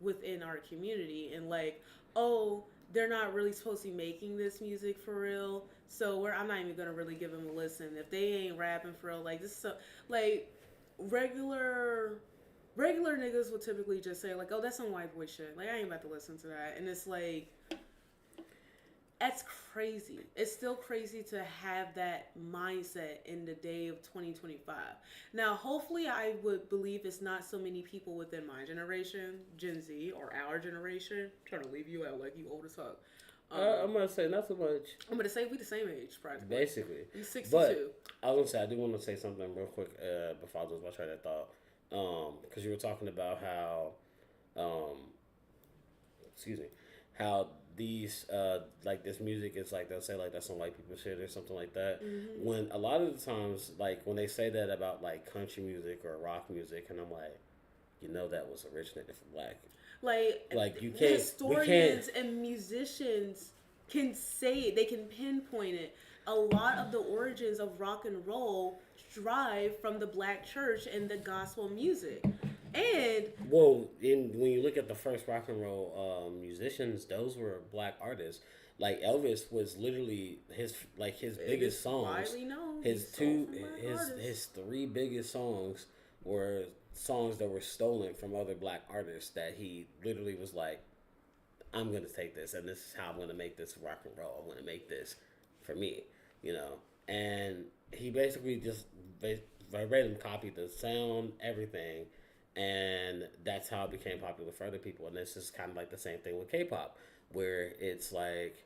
within our community and like, oh, they're not really supposed to be making this music for real, so I'm not even gonna really give them a listen if they ain't rapping for real. Like this, so like regular regular niggas would typically just say like, "Oh, that's some white boy shit." Like I ain't about to listen to that, and it's like that's crazy. It's still crazy to have that mindset in the day of 2025. Now, hopefully, I would believe it's not so many people within my generation, Gen Z, or our generation. I'm trying to leave you out like you old as fuck. I'm gonna say not so much. I'm gonna say we the same age, practically. Basically, I'm 62. but I was gonna say I do want to say something real quick before I lose my train of thought. Because you were talking about how, um, excuse me, how these like this music is like they'll say like that's some white people shit or something like that. Mm-hmm. When a lot of the times like when they say that about like country music or rock music, and I'm like, you know that was originated from black. Like you can't, we can't. Historians and musicians can say it. They can pinpoint it. A lot of the origins of rock and roll derive from the black church and the gospel music. And Well, when you look at the first rock and roll musicians, those were black artists. Like Elvis was literally his it biggest is songs. widely known he His stole two from black his artists. his three biggest songs were songs that were stolen from other black artists that he literally was like, I'm gonna take this and this is how I'm gonna make this rock and roll. I'm gonna make this for me, you know. And he basically just verbatim copied the sound, everything, and that's how it became popular for other people. And this is kind of like the same thing with K-pop, where it's like,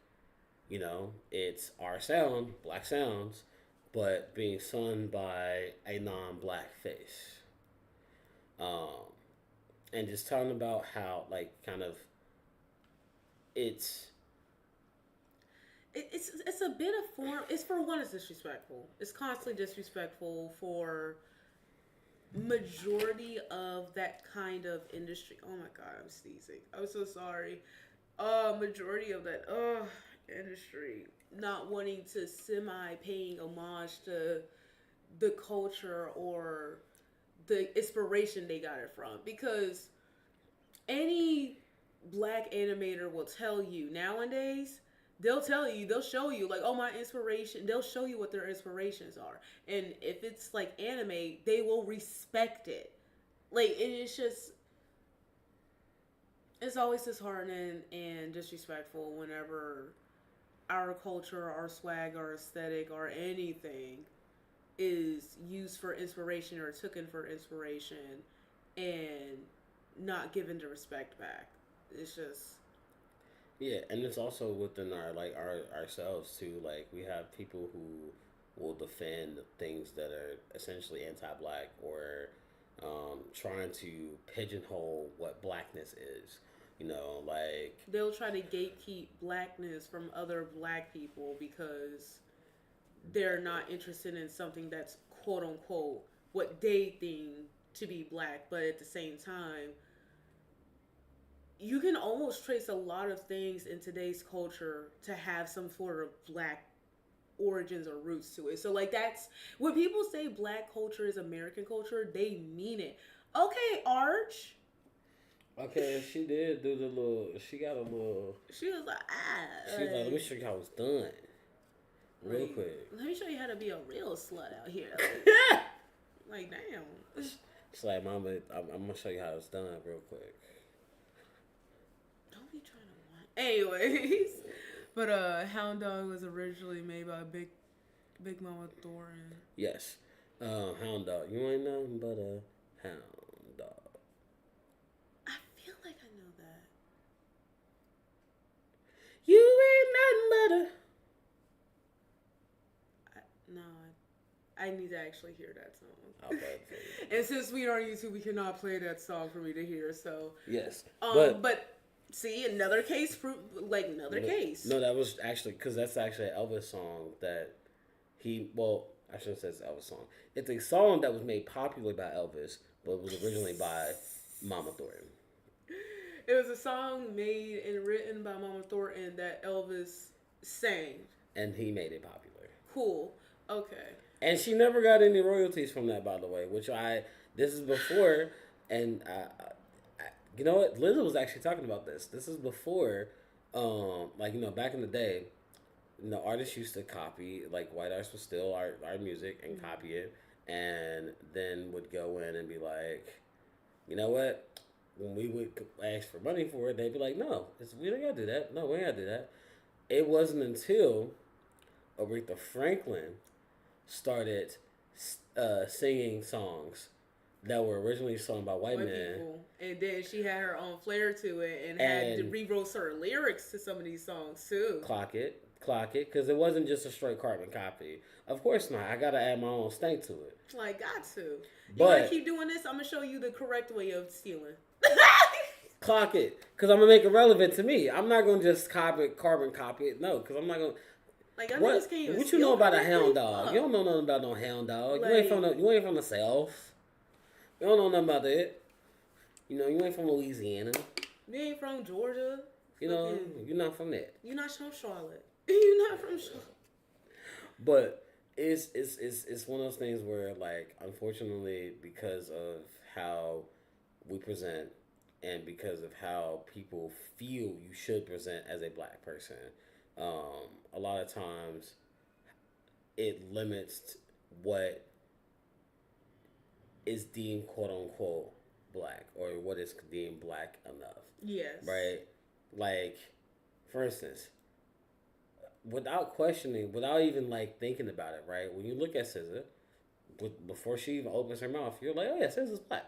you know, it's our sound, black sounds, but being sung by a non-black face. Um, and just talking about how like kind of it's It's a bit of form. It's for one, it's disrespectful. It's constantly disrespectful for majority of that kind of industry. Oh my god, I'm sneezing. I'm so sorry. Majority of that industry not wanting to semi paying homage to the culture or the inspiration they got it from, because any black animator will tell you nowadays, they'll show you like, oh, my inspiration, they'll show you what their inspirations are, and if it's like anime, they will respect it. Like it's just, it's always disheartening and disrespectful whenever our culture, our swag, our aesthetic, or anything is used for inspiration or taken for inspiration and not given the respect back. It's just, yeah, and it's also within our like ourselves too. Like we have people who will defend things that are essentially anti-black or trying to pigeonhole what blackness is. You know, like they'll try to gatekeep blackness from other black people because they're not interested in something that's quote unquote what they think to be black, but at the same time, you can almost trace a lot of things in today's culture to have some sort of black origins or roots to it. So like that's when people say black culture is American culture, they mean it. Okay, Arch. Okay, she did do the little. She got a little. She was like, She was like, let me show you how it's done, real like, quick. Let me show you how to be a real slut out here. Like damn. It's like, Mama, I'm gonna show you how it's done, real quick. Don't be trying to lie. Anyways, but Hound Dog was originally made by Big Mama Thornton. Yes, Hound Dog. You ain't nothing but a hound dog. I feel like I know that. You ain't nothing No, I need to actually hear that song. Okay. And since we are on YouTube, we cannot play that song for me to hear. So Yes, but see, another case, case. No, that was actually because that's actually an Elvis song that he. Well, I shouldn't say it's an Elvis song. It's a song that was made popular by Elvis, but it was originally by Mama Thornton. It was a song made and written by Mama Thornton that Elvis sang. And he made it popular. Cool. Okay. And she never got any royalties from that, by the way, this is before, and you know what? Liz was actually talking about this. This is before, back in the day, artists used to copy, like white artists would steal our music and copy it, and then would go in and be like, you know what? When we would ask for money for it, they'd be like, no, we don't gotta do that. No, we ain't gotta do that. It wasn't until Aretha Franklin started singing songs that were originally sung by white men. People. And then she had her own flair to it and had to rewrote certain lyrics to some of these songs too. Clock it, because it wasn't just a straight carbon copy. Of course not. I gotta add my own stank to it. Like, got to. You wanna keep doing this? I'm gonna show you the correct way of stealing. Clock it, because I'm gonna make it relevant to me. I'm not gonna just carbon copy it. No, because I'm not gonna. Like, what you know about a hound dog? You don't know nothing about no hound dog. Like, you ain't from the South. You don't know nothing about it. You ain't from Louisiana. You ain't from Georgia. You're not from that. You're not from Charlotte. You're not from Charlotte. But it's one of those things where, like, unfortunately, because of how we present and because of how people feel you should present as a black person, a lot of times it limits what is deemed quote unquote black or what is deemed black enough. Yes. Right? Like, for instance, without questioning, without even like thinking about it, right? When you look at SZA, before she even opens her mouth, you're like, oh yeah, SZA's black.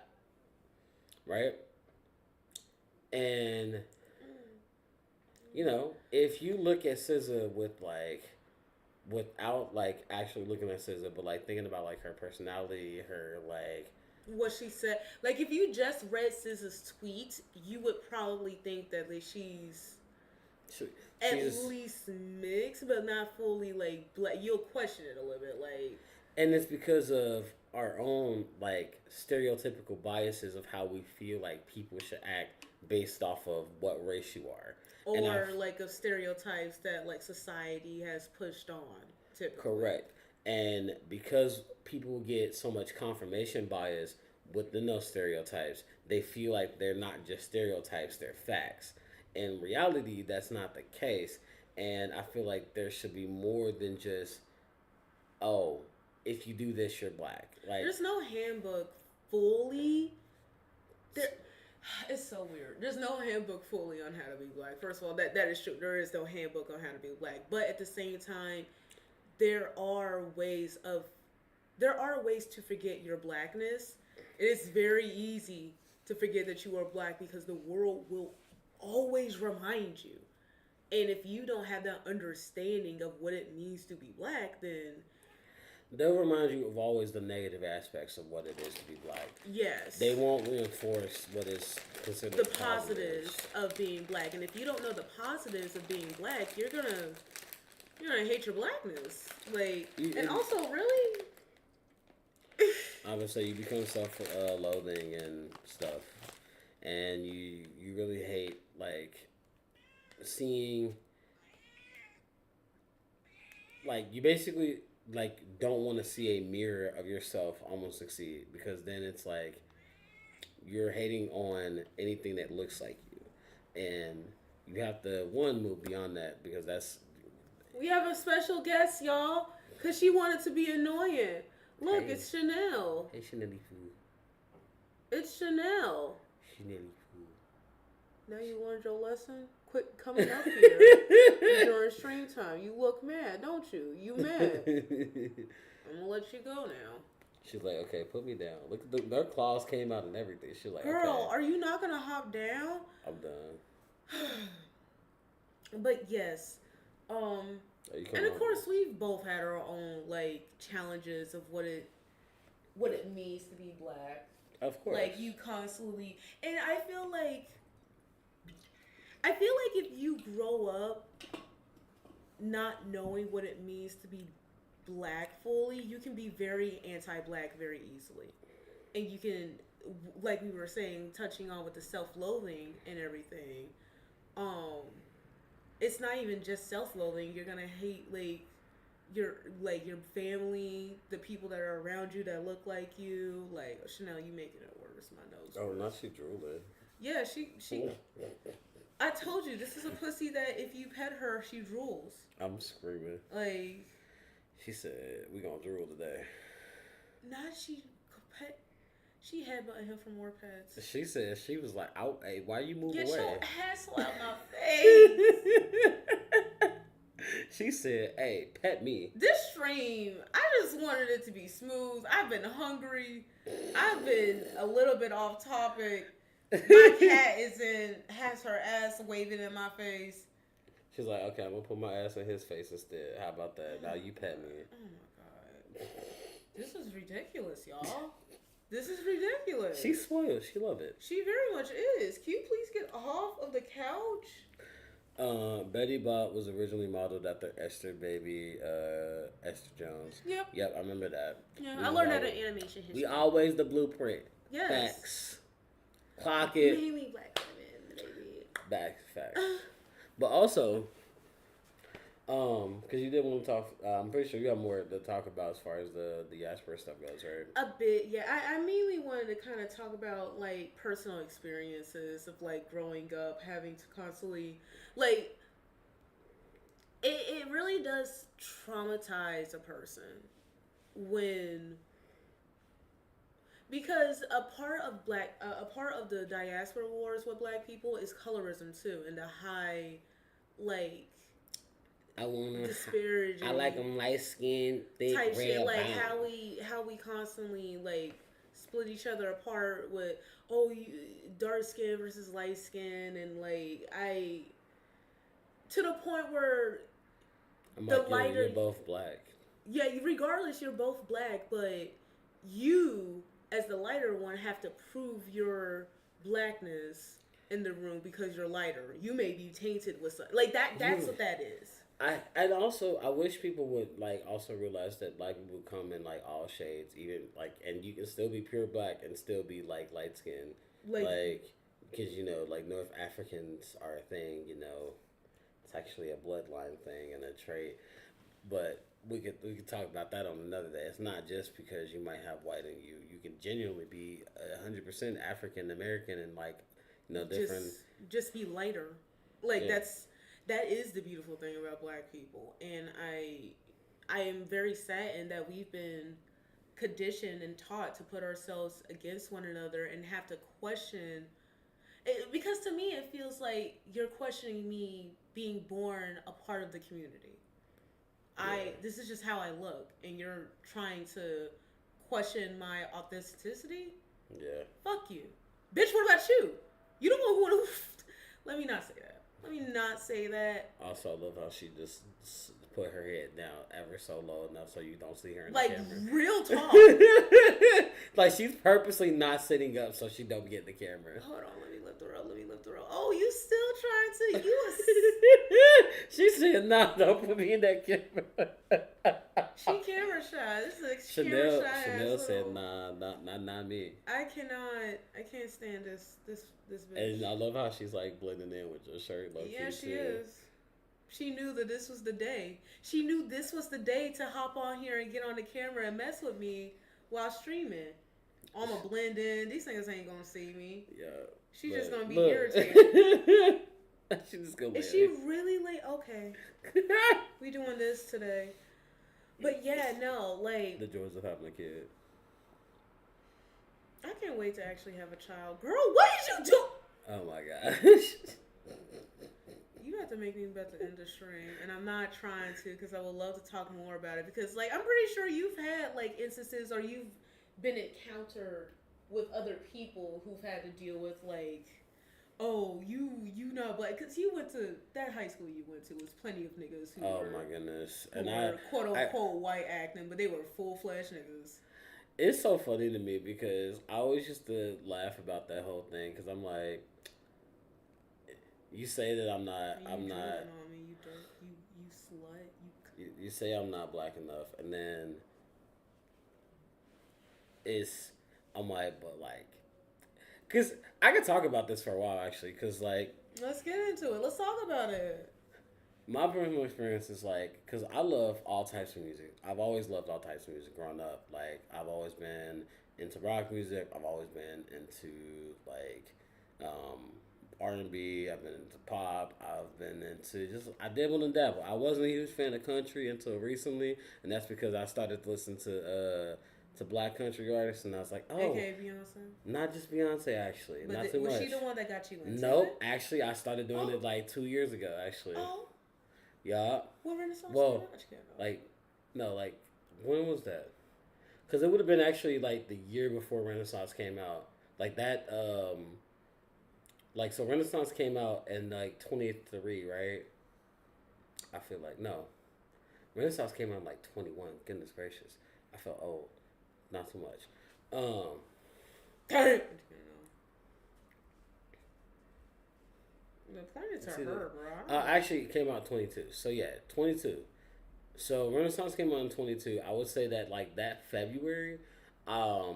Right? And if you look at SZA without like actually looking at SZA, but like thinking about like her personality, her like what she said, like if you just read SZA's tweet, you would probably think that like she's at least mixed, but not fully like black. You'll question it a little bit, like. And it's because of our own like stereotypical biases of how we feel like people should act based off of what race you are. Or like of stereotypes that like society has pushed on. Typically. Correct. And because people get so much confirmation bias within those stereotypes, they feel like they're not just stereotypes, they're facts. In reality, that's not the case. And I feel like there should be more than just, oh, if you do this, you're black. Like, there's no handbook fully. It's so weird. There's no handbook fully on how to be black. First of all, that is true. There is no handbook on how to be black. But at the same time, there are ways to forget your blackness. It is very easy to forget that you are black because the world will always remind you. And if you don't have that understanding of what it means to be black, then they'll remind you of always the negative aspects of what it is to be black. Yes. They won't reinforce what is considered the positives of being black. And if you don't know the positives of being black, you're gonna hate your blackness. Like, and also, really, Obviously, you become self-loathing and stuff, and you really hate like seeing like you basically like don't want to see a mirror of yourself almost succeed because then it's like you're hating on anything that looks like you, and you have to one move beyond that because that's We have a special guest, y'all, because she wanted to be annoying. Look, hey it's Chanel. hey Chanel food It's Chanel. Chanel food. Now you learned your lesson? Quit coming up here during stream time. You look mad, don't you? You mad. I'm going to let you go now. She's like, okay, put me down. Look, their claws came out and everything. She's like, Girl, okay, are you not going to hop down? I'm done. But yes. And of course, we've both had our own, like, challenges of what it means to be black. Of course. Like, you constantly... And I feel like if you grow up not knowing what it means to be black fully, you can be very anti-black very easily. And you can, like we were saying, touching on with the self-loathing and everything, it's not even just self-loathing. You're gonna hate your family, the people that are around you that look like you. Like, Chanel, you making it worse. My nose Oh, hurts. not she drooling. Yeah, she I told you, this is a pussy that if you pet her, she drools. I'm screaming. Like, She said, we gonna drool today. not she headbutted him for more pets. She said, she was like, out, hey, why you move Get away? your asshole out my face. She said, hey, pet me. This stream, I just wanted it to be smooth. I've been hungry. I've been a little bit off topic. My cat has her ass waving in my face. She's like, okay, I'm gonna put my ass in his face instead. How about that? Now you pet me. Oh my god. This is ridiculous, y'all. This is ridiculous. She's spoiled. She love it. She very much is. Can you please get off of the couch? Betty Bopp was originally modeled after Esther Baby, Esther Jones. Yep, I remember that. Yeah, I learned that in animation history. We always the blueprint. Yes. Facts. Clock it. Mainly black women, baby. Facts. But also, because you did want to talk, I'm pretty sure you have more to talk about as far as the diaspora stuff goes, right? A bit, yeah. I mainly wanted to kind of talk about, like, personal experiences of, like, growing up, having to constantly, like, it really does traumatize a person when, because a part of the diaspora wars with black people is colorism too, and the high, like, I wanna disparaging. I like them light skinned, thick, type red, shit, like brown. how we constantly like split each other apart with dark skin versus light skin, and like to the point where I'm the like, lighter, you're both black. Yeah, regardless, you're both black, but you as the lighter one have to prove your blackness in the room because you're lighter. You may be tainted with something like that. That's what that is. I wish people would like also realize that black people come in like all shades, even like, and you can still be pure black and still be like light skinned, like because like North Africans are a thing, it's actually a bloodline thing and a trait, but we could talk about that on another day. It's not just because you might have white in you. You can genuinely be 100% African American and like different. Just be lighter, like that is the beautiful thing about black people, and I am very saddened that we've been conditioned and taught to put ourselves against one another and have to question it, because to me it feels like you're questioning me being born a part of the community. This is just how I look, and you're trying to question my authenticity. Yeah. Fuck you, bitch. What about you? You don't want who. Let me not say that. Also, I love how she just put her head down ever so low enough so you don't see her in Like, the camera. real talk. Like, she's purposely not sitting up so she don't get the camera. Hold on, let me lift her up. Oh, you still trying to? She said, "No, don't put me in that camera." She camera shy. This is a Chanel. camera shy. Chanel said, asshole. "Nah, not me." I can't stand this bitch. And I love how she's like blending in with your shirt. Yeah, she is. She knew that this was the day. She knew this was the day to hop on here and get on the camera and mess with me while streaming. I'm gonna blend in. These niggas ain't gonna see me. Yeah. She's just gonna be irritated. She just gonna. Is she really late? Okay. We doing this today. But yeah, no, like the joys of having a kid. I can't wait to actually have a child. Girl, what did you do? Oh my gosh. You have to make me about to end the stream, and I'm not trying to because I would love to talk more about it because, like, I'm pretty sure you've had like instances or you've been encountered with other people who've had to deal with like, oh, you not black because you went to that high school you went to was plenty of niggas who Oh were, my goodness, who were quote unquote white acting, but they were full-fledged niggas. It's so funny to me because I always used to laugh about that whole thing because I'm like, you say that I'm not. On me, you slut. You say I'm not black enough, and then I'm like, but like, cause I could talk about this for a while actually, cause like, let's get into it. Let's talk about it. My personal experience is like, cause I love all types of music. I've always loved all types of music growing up. Like, I've always been into rock music. I've always been into like R&B. I've been into pop. I've been into I dabble and dabble. I wasn't a huge fan of country until recently, and that's because I started to listen to black country artists, and I was like, oh, AKA Beyonce. Not just Beyonce, actually, but not too much. Was she the one that got you into Nope, it? actually, I started doing it like 2 years ago. Actually, yeah. What Renaissance? Like when was that? Because it would have been actually like the year before Renaissance came out. Like that, so Renaissance came out in like 23, right? I feel like no. Renaissance came out in like 21. Goodness gracious, I felt old. Not too much. The planets are her, bro. Actually, it came out 22. So yeah, 22. So Renaissance came out in 22. I would say that like that February, I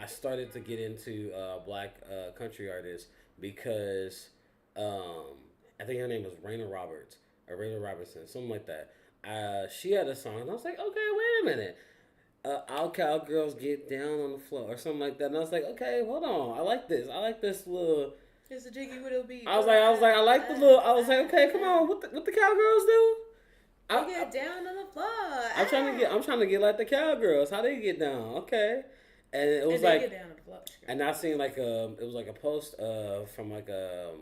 started to get into black country artists because I think her name was Raina Roberts or Raina Robertson, something like that. She had a song, and I was like, okay, wait a minute. All cowgirls get down on the floor or something like that, and I was like, okay, hold on, I like this little. It's a jiggy little beat. I was like, okay, come on, what the cowgirls do? I get down on the floor. I'm trying to get like the cowgirls. How they get down? Okay, and it was like, get down on the floor. And I seen like it was like a post from like a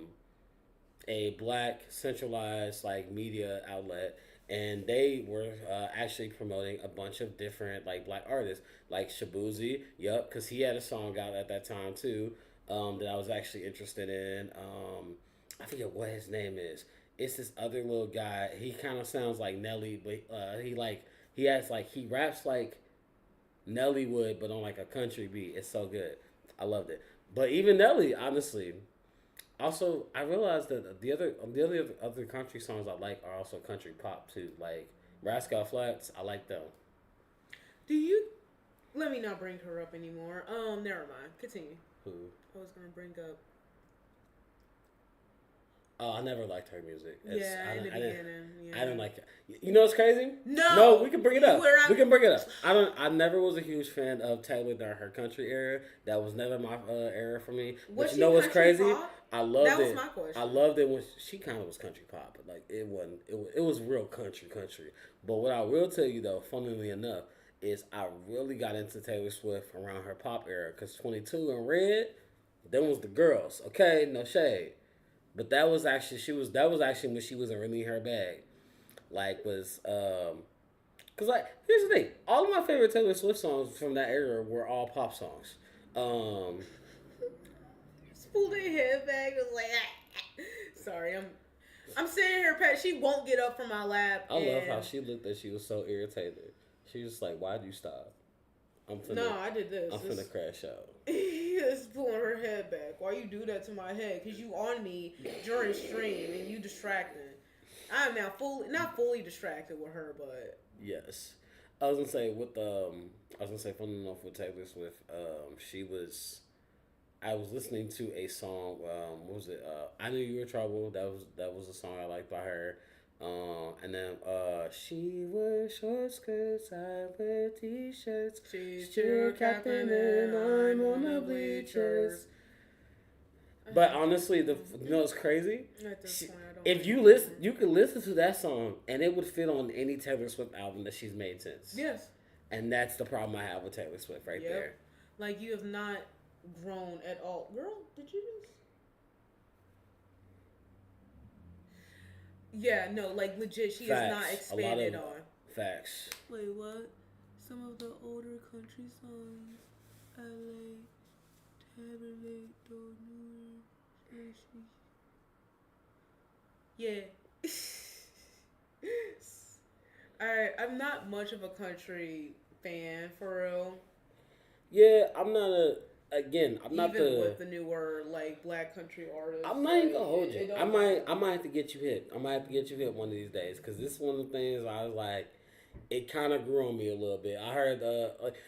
black centralized like media outlet. And they were actually promoting a bunch of different like black artists, like Shabuzi, because he had a song out at that time too that I was actually interested in. I forget what his name is. It's this other little guy. He kind of sounds like Nelly, but he raps like Nelly would, but on like a country beat. It's so good. I loved it. But even Nelly, honestly. Also, I realized that the other country songs I like are also country pop too. Like Rascal Flatts, I like them. Let me not bring her up anymore. Never mind. Continue. Who? I was gonna bring up. Oh, I never liked her music. In the beginning. I didn't like it. You know what's crazy? No, we can bring it up. We can bring it up. I never was a huge fan of Taylor during her country era. That was never my era for me. But you know what's crazy? Pop? I loved it. That was my question. I loved it when she kind of was country pop, but like it wasn't. It was real country. But what I will tell you though, funnily enough, is I really got into Taylor Swift around her pop era because 22 and Red, them was the girls. Okay, no shade. But that was actually when she wasn't really in her bag. Like cause like here's the thing, all of my favorite Taylor Swift songs from that era were all pop songs. Pulled their head back. Was like, sorry, I'm. I'm sitting here, Pat. She won't get up from my lap. I love how she looked at she was so irritated. She was like, "Why'd you stop? No, I did this. I'm finna crash out." Is pulling her head back. Why you do that to my head? Cause you on me during stream and you distracting. I'm now not fully distracted with her, but yes. I was gonna say funny enough with Taylor Swift, I was listening to a song. What was it? I Knew You Were Trouble. That was a song I liked by her. And then she wears short skirts, I wear t-shirts. she's Cheer captain and I'm on the bleachers. But honestly, you know what's crazy? At this point, I don't If you listen, you could listen to that song and it would fit on any Taylor Swift album that she's made since. Yes. And that's the problem I have with Taylor Swift right there. Like, you have not grown at all. Girl, did you just... Yeah, no, like, legit, she has not expanded on. Facts. Wait, what? Some of the older country songs. LA, Tabernacle, New York, yeah. Alright, I'm not much of a country fan, for real. Yeah, I'm not Even with the newer, like, black country artists. I'm not even gonna hold you. I might have to get you hip. I might have to get you hip one of these days, because this is one of the things I was like, it kind of grew on me a little bit. I heard,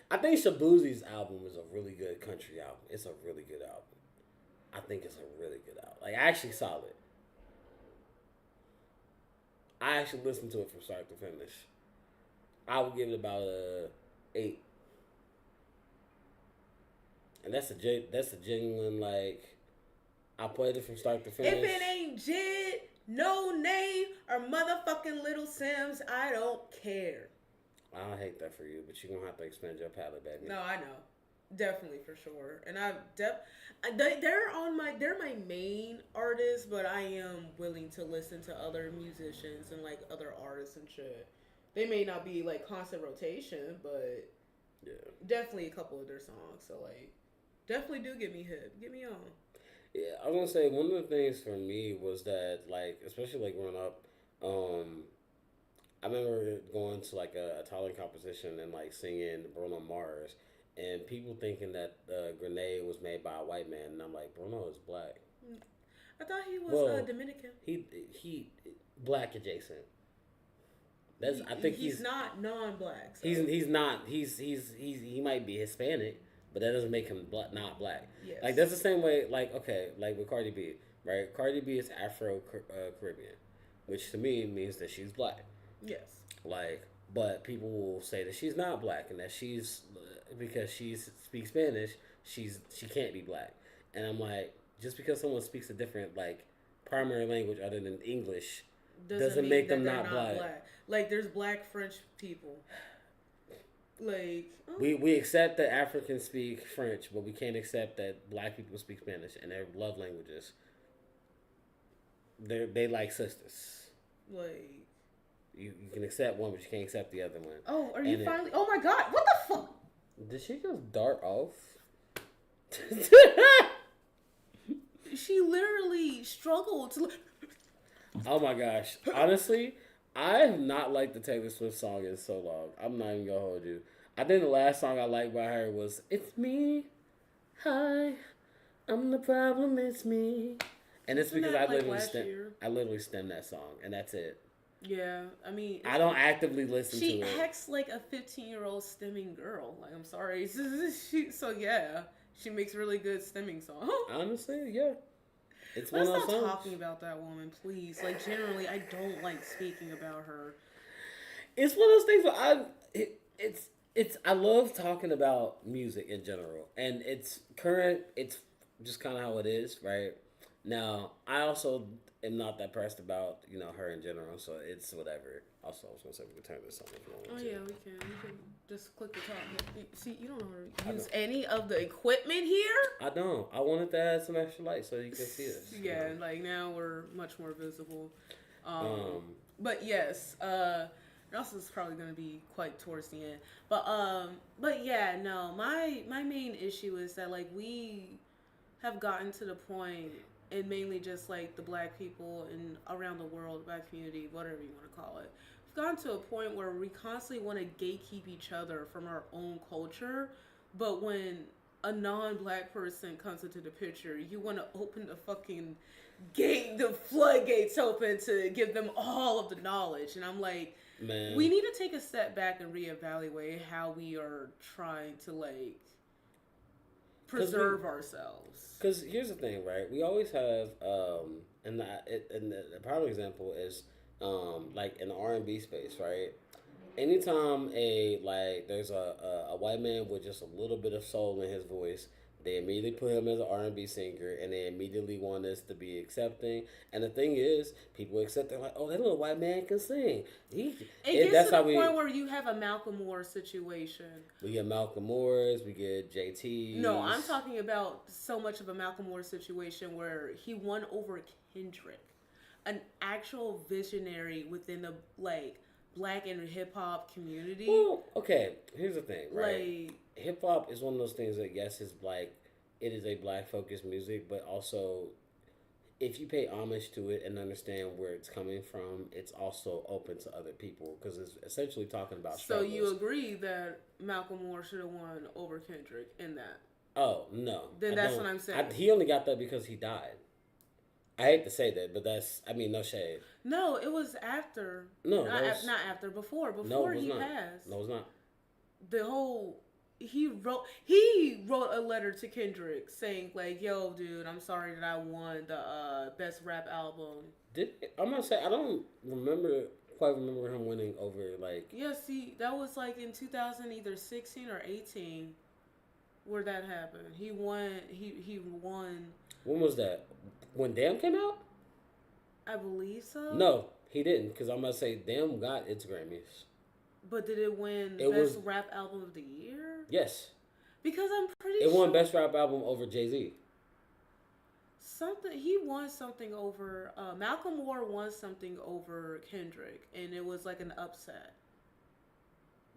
I think Shabuzi's album is a really good country album. It's a really good album. I think it's a really good album. Like, actually solid. I actually listened to it from start to finish. I would give it about a 8. And that's a genuine, like, I played it from start to finish. If it ain't Jid, No Name, or motherfucking Little Sims, I don't care. I don't hate that for you, but you're gonna have to expand your palette, baby. No, I know. Definitely, for sure. And they're my main artists, but I am willing to listen to other musicians and, like, other artists and shit. They may not be, like, constant rotation, but yeah, definitely a couple of their songs. So, like, definitely do get me hip. Get me on. Yeah, I was gonna say one of the things for me was that, like, especially like growing up, I remember going to like a talent competition and like singing Bruno Mars, and people thinking that Grenade was made by a white man, and I'm like, Bruno is black. I thought he was Dominican. He black adjacent. I think he's not non-black. So. He's not. He might be Hispanic, but that doesn't make him not black. Yes. Like, that's the same way, like, okay, like with Cardi B, right? Cardi B is Afro-Caribbean, which to me means that she's black. Yes. Like, but people will say that she's not black and that she's, because she speaks Spanish, she can't be black. And I'm like, just because someone speaks a different, like, primary language other than English doesn't make them not black. Like, there's black French people. Like, we accept that Africans speak French, but we can't accept that black people speak Spanish and their love languages. They like sisters. Like, you can accept one, but you can't accept the other one. Oh, are you finally? Oh my God! What the fuck? Did she just dart off? She literally struggled to. Oh my gosh! Honestly, I have not liked the Taylor Swift song in so long. I'm not even gonna hold you. I think the last song I liked by her was "It's Me, Hi, I'm the Problem, It's Me," and it's because I literally stemmed that song, and that's it. Yeah, I mean, I don't actively listen to it. She acts like a 15-year-old stemming girl. Like, I'm sorry. So yeah, she makes really good stemming songs. Honestly, yeah. It's Let's one of those stop songs. talking about that woman, please. Like, generally, I don't like speaking about her. It's one of those things where I love talking about music in general, and it's current. It's just kind of how it is, right? Now, I also am not that pressed about, her in general, so it's whatever. Also, I was gonna say we can turn this on if you want to. Oh yeah, we can. We can just click the top. See, you don't know how to use any of the equipment here. I don't. I wanted to add some extra light so you can see us. Yeah, like now we're much more visible. But yes, also is probably gonna be quite towards the end. But yeah, no. My main issue is that, like, we have gotten to the point and mainly just like the black people and around the world, black community, whatever you want to call it, we've gotten to a point where we constantly want to gatekeep each other from our own culture, but when a non-black person comes into the picture, you want to open the fucking gate, the floodgates open to give them all of the knowledge. And I'm like, Man. we need to take a step back and reevaluate how we are trying to like preserve ourselves. Because here's the thing, right? We always have, and the prime example is, like in the R&B space, right? Anytime there's a white man with just a little bit of soul in his voice, they immediately put him as an R&B singer, and they immediately want us to be accepting. And the thing is, people accept. They're like, "Oh, that little white man can sing." It gets to the point where you have a Malcolm Moore situation. We get Malcolm Moore's, we get JT's. No, I'm talking about so much of a Malcolm Moore situation where he won over Kendrick, an actual visionary within the black and hip hop community. Well, okay, here's the thing, right? Hip hop is one of those things that, yes, is it is a black focused music, but also if you pay homage to it and understand where it's coming from, it's also open to other people because it's essentially talking about struggles. So you agree that Malcolm Moore should have won over Kendrick in that? Oh, no. Then that's what I'm saying. He only got that because he died. I hate to say that, but no shade. No, it was after. No, not after. Before he passed. No, it's not. The whole he wrote a letter to Kendrick saying like, "Yo, dude, I'm sorry that I won the best rap album." I'm gonna say I don't quite remember him winning over Yeah, see, that was like in 2000, either 16 or 18, where that happened. He won. He won. When was that? When Damn came out? I believe so. No, he didn't, because I'm going to say Damn got its Grammys. But did it win Best Rap Album of the Year? Yes. Because I'm pretty sure... It won Best Rap Album over Jay-Z. He won something over... Malcolm Moore won something over Kendrick, and it was like an upset.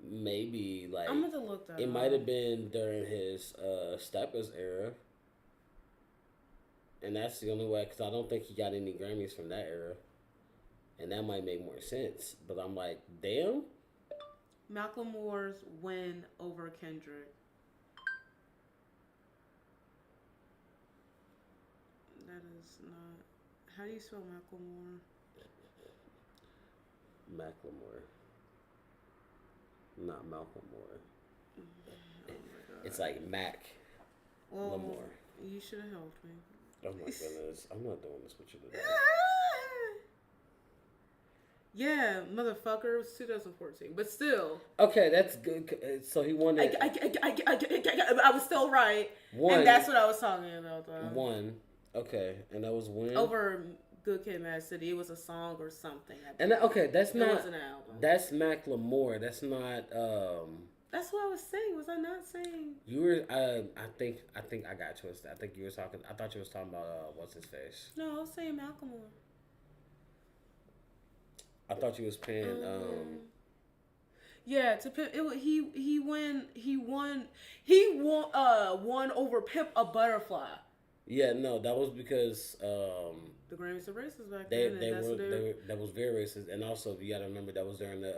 Maybe, I'm going to look that up. It might have been during his Steppers era. And that's the only way, because I don't think he got any Grammys from that era. And that might make more sense. But I'm like, damn. Malcolm Moore's win over Kendrick. That is not... How do you spell Malcolm Moore? Macklemore. Not Malcolm Moore. Oh my God. It's like Mac. Well, Lamore. You should have helped me. Oh my goodness. I'm not doing this with you today. Yeah, motherfucker. It was 2014. But still. Okay, that's good. So he won it. I was still right. One. And that's what I was talking about, though. One. Okay. And that was when? Over Good Kid, Mad City. It was a song or something. That's not. It was an album. That's Macklemore. That's not. That's what I was saying. Was I not saying? You were. I think I got twisted. I think you were talking. I thought you was talking about what's his face. No, I was saying Malcolm Moore. I thought you was paying. Yeah, he won over Pimp a Butterfly. Yeah, no, that was because the Grammys are racist back then. That was very racist, and also you got to remember that was during the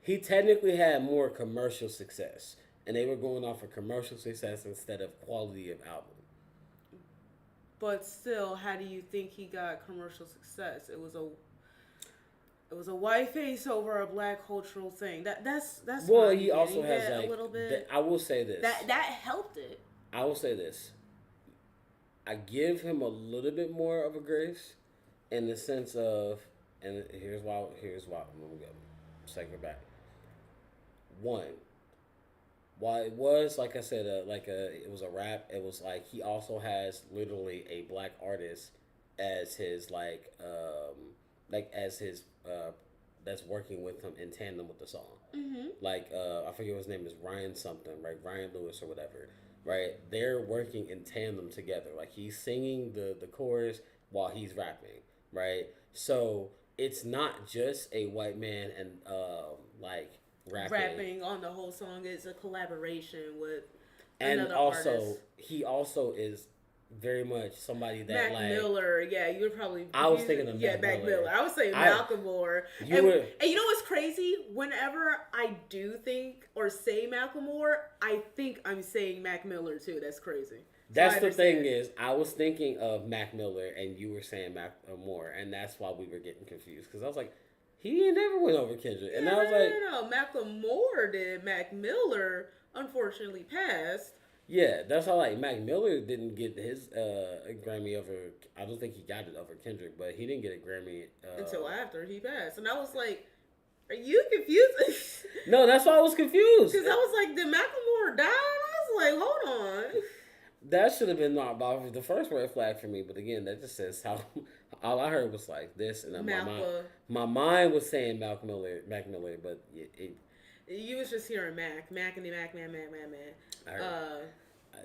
he technically had more commercial success, and they were going off of commercial success instead of quality of album. But still, how do you think he got commercial success? It was a white face over a black cultural thing. That's well, he also has a little bit. I will say this. That helped it. I will say this. I give him a little bit more of a grace, in the sense of, and here's why. Let me go. Second back. One. While it was, like I said, it was a rap. It was like he also has literally a black artist as his that's working with him in tandem with the song. Mm-hmm. I forget what his name is, Ryan something, right? Ryan Lewis or whatever, right? They're working in tandem together. Like he's singing the chorus while he's rapping, right? So it's not just a white man and rapping on the whole song. It's a collaboration with and another also artist. He also is very much somebody that Mac like Miller, yeah, you would probably. I was thinking of Mac Mac Miller. I was saying I Malcolm Moore. you And, were and you know what's crazy? Whenever I do think or say Malcolm Moore, I think I'm saying Mac Miller too. That's crazy. So that's I the thing understand. is I was thinking of Mac Miller and you were saying Mac Moore and that's why we were getting confused because I was like he ain't never went over Kendrick and Yeah, I was like no. Malcolm Moore did. Mac Miller unfortunately passed yeah, that's how like Mac Miller didn't get his Grammy over. I don't think he got it over Kendrick, but he didn't get a Grammy. until after he passed, and I was like, "Are you confused?" No, that's why I was confused. Because I was like, "Did Malcolm Moore die?" And I was like, "Hold on." That should have been not about the first red flag for me, but again, that just says how all I heard was like this, and then my mind was saying Mac Miller, but You was just hearing Mac, and the Mac, man. I heard, I,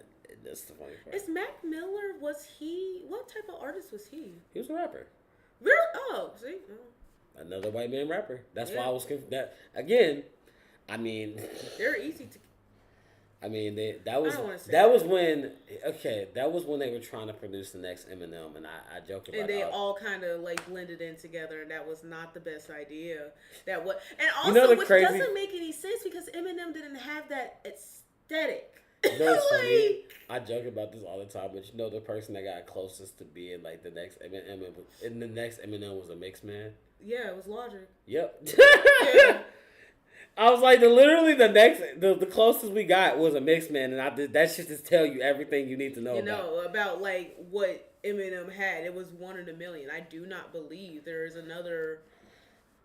that's the funny part. Is Mac Miller? Was he? What type of artist was he? He was a rapper. Really? Oh, see, Another white man rapper. That's why yeah. I was that again. I mean, They're easy to. I mean, that was when that was when they were trying to produce the next Eminem, and I joked about And they all kind of like blended in together, and that was not the best idea. That was, and also which doesn't make any sense because Eminem didn't have that aesthetic. That's funny. I joke about this all the time, but you know the person that got closest to being like the next Eminem was a mixed man. Yeah, it was Logic. Yep. Yeah. I was like, the closest we got was a mixed man, and that should just tell you everything you need to know. About like what Eminem had. It was one in a million. I do not believe there is another.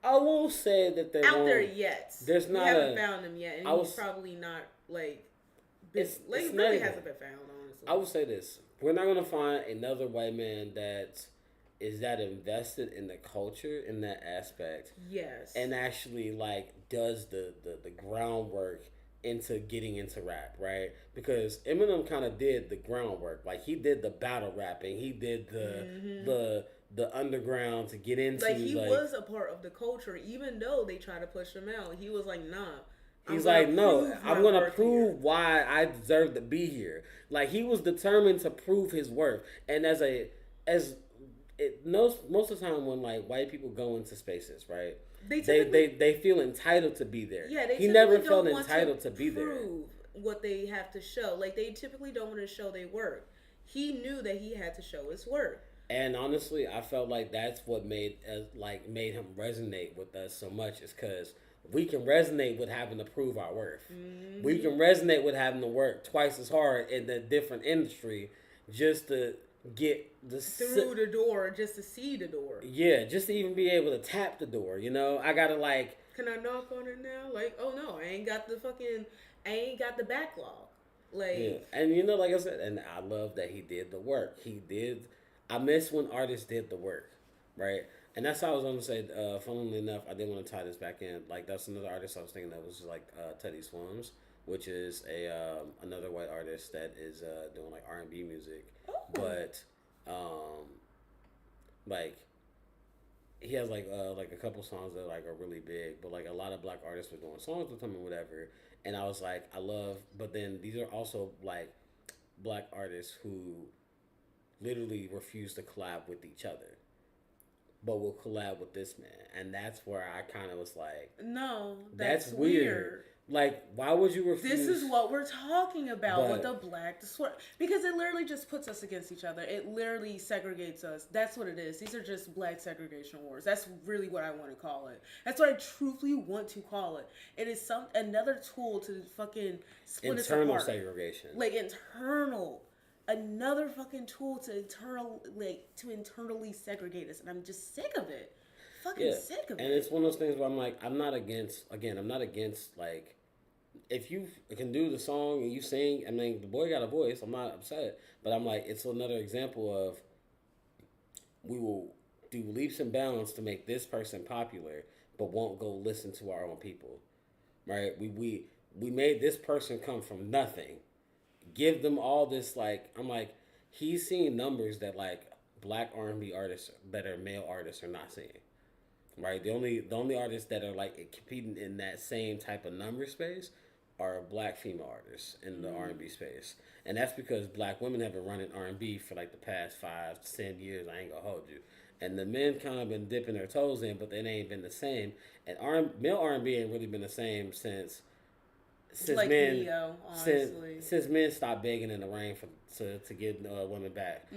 I will say that there out there yet. There's not. We haven't found him yet, and he's probably not like. It's really hasn't been found. Honestly, I will say this: we're not gonna find another white man that is that invested in the culture in that aspect. Yes. And actually like does the groundwork into getting into rap, right? Because Eminem kind of did the groundwork. Like he did the battle rapping. He did the underground to get into like he was a part of the culture even though they tried to push him out. He was like, "Nah." He's like, no, I'm going to prove why I deserve to be here. Like, he was determined to prove his worth. And most of the time when, like, white people go into spaces, right, they feel entitled to be there. Yeah, he never felt entitled to be there. What they have to show. Like, they typically don't want to show their work. He knew that he had to show his work. And honestly, I felt like that's what made him resonate with us so much is because we can resonate with having to prove our worth. Mm-hmm. We can resonate with having to work twice as hard in a different industry just to get through the door, just to see the door. Yeah, just to even be able to tap the door. You know, I gotta like. Can I knock on it now? Like, oh no, I ain't got the backlog. Like, yeah, and you know, like I said, and I love that he did the work. I miss when artists did the work, right? And that's how I was going to say, funnily enough, I didn't want to tie this back in. Like, that's another artist I was thinking of was like Teddy Swims, which is another white artist that is doing like R&B music. Oh. But, like, he has like a couple songs that like are really big, but like a lot of black artists were doing songs with him or whatever. And I was like, but then these are also like black artists who literally refuse to collab with each other, but will collab with this man, and that's where I kind of was like, no, that's weird. Like, why would you refuse? This is what we're talking about with the because it literally just puts us against each other. It literally segregates us. That's what it is. These are just black segregation wars. That's really what I want to call it. That's what I truthfully want to call it. It is another tool to fucking split us apart. Internal segregation. Like internal. Another fucking tool to internally segregate us, and I'm just sick of it. Sick of it. And it's one of those things where I'm like, I'm not against like, if you can do the song and you sing, I mean, the boy got a voice. I'm not upset, but I'm like, it's another example of we will do leaps and bounds to make this person popular, but won't go listen to our own people, right? We made this person come from nothing. Give them all this, like, I'm like, he's seeing numbers that like black R&B artists that are male artists are not seeing, right? The only artists that are like competing in that same type of number space are black female artists in the R&B space, and that's because black women have been running R&B for like the past 5 to 10 years. I ain't gonna hold you. And the men kind of been dipping their toes in, but they ain't been the same. And male R&B ain't really been the same since like men Neo, honestly. since men stopped begging in the rain to get women back.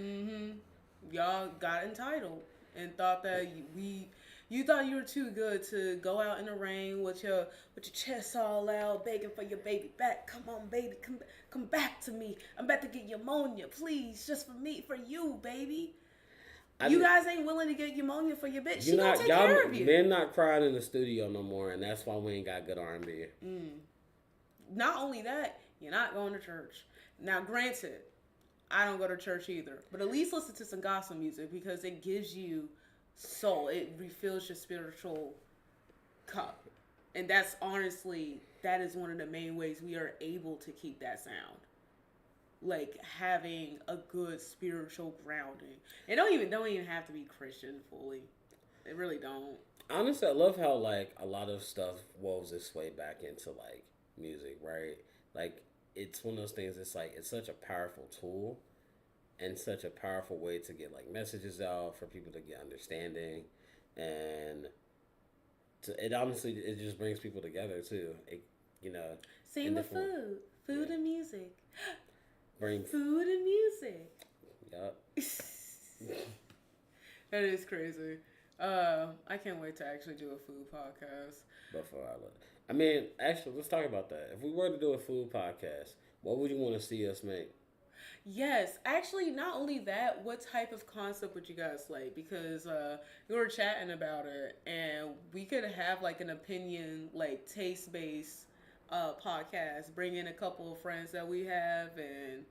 Y'all got entitled and thought that you thought you were too good to go out in the rain with your chest all out, begging for your baby back. Come on, baby, come back to me. I'm about to get pneumonia, please, just for me, for you, baby. You guys ain't willing to get pneumonia for your bitch. She gonna take care of you. Men not crying in the studio no more, and that's why we ain't got good R&B. Not only that, you're not going to church. Now, granted, I don't go to church either, but at least listen to some gospel music because it gives you soul. It refills your spiritual cup. And that's honestly, that is one of the main ways we are able to keep that sound. Like having a good spiritual grounding. It don't even have to be Christian fully. It really don't. Honestly, I love how like a lot of stuff woves its way back into like music, right? Like it's one of those things. It's like it's such a powerful tool and such a powerful way to get like messages out for people to get understanding, and it honestly it just brings people together too. It, same with food and music. Bring food and music. Yup. That is crazy. I can't wait to actually do a food podcast. I mean, actually, let's talk about that. If we were to do a food podcast, what would you want to see us make? Yes, actually, not only that, what type of concept would you guys like? Because we were chatting about it, and we could have like an opinion, like taste-based podcast. Bring in a couple of friends that we have, and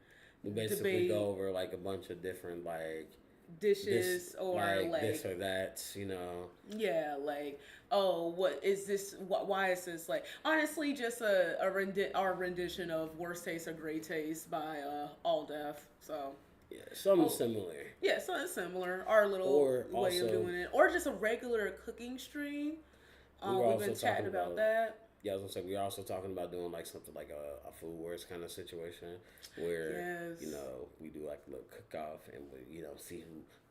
we basically go over like a bunch of different like dishes or like this or that, Yeah, like, oh, what is this? Why is this? Like, honestly, just our rendition of Worst Taste or Great Taste by All Deaf. So yeah, something similar. Yeah, something similar. Our little way of doing it, or just a regular cooking stream. We've been chatting about that. Yeah, I was gonna say we're also talking about doing like something like a food wars kind of situation where we do like a little cook off and we see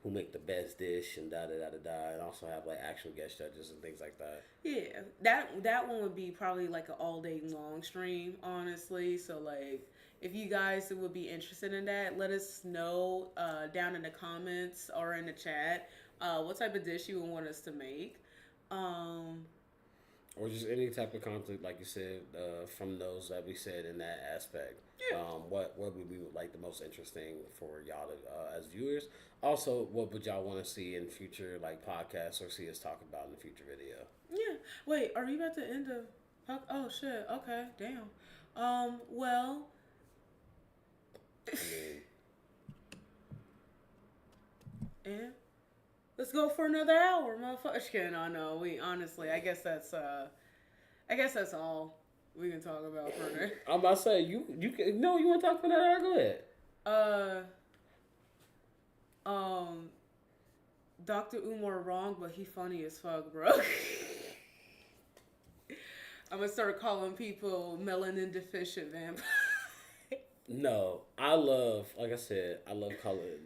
who make the best dish and da da da da da, and also have like actual guest judges and things like that. Yeah, that one would be probably like an all day long stream, honestly. So like, if you guys would be interested in that, let us know down in the comments or in the chat what type of dish you would want us to make. Or just any type of content, like you said, from those that we said in that aspect. Yeah. What would be like the most interesting for y'all to, as viewers? Also, what would y'all want to see in future like podcasts or see us talk about in the future video? Yeah. Wait, are we about to end the? Oh shit. Okay. Damn. Well. And let's go for another hour, motherfucker. I know. I guess that's all we can talk about for now. I'm about to say you want to talk for that hour? Go ahead. Dr. Umar wrong, but he funny as fuck, bro. I'm gonna start calling people melanin deficient vampire. No, I love color.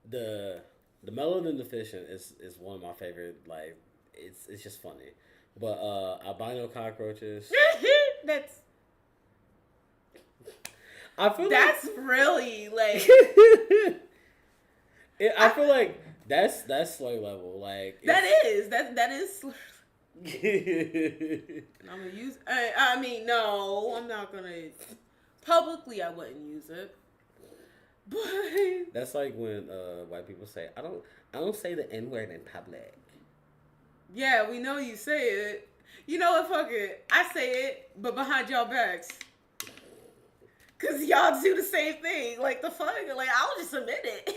The melanin deficient is one of my favorite. Like it's just funny, but albino cockroaches. That's. I feel that's really like. I feel like that's slur level. Like that is slur. I'm gonna use. I mean, no, I'm not gonna. Publicly, I wouldn't use it. But that's like when white people say, I don't say the N-word in public. Yeah, we know you say it. You know what? Fuck it. I say it, but behind y'all backs. Cause y'all do the same thing. Like the fuck. Like I'll just admit it.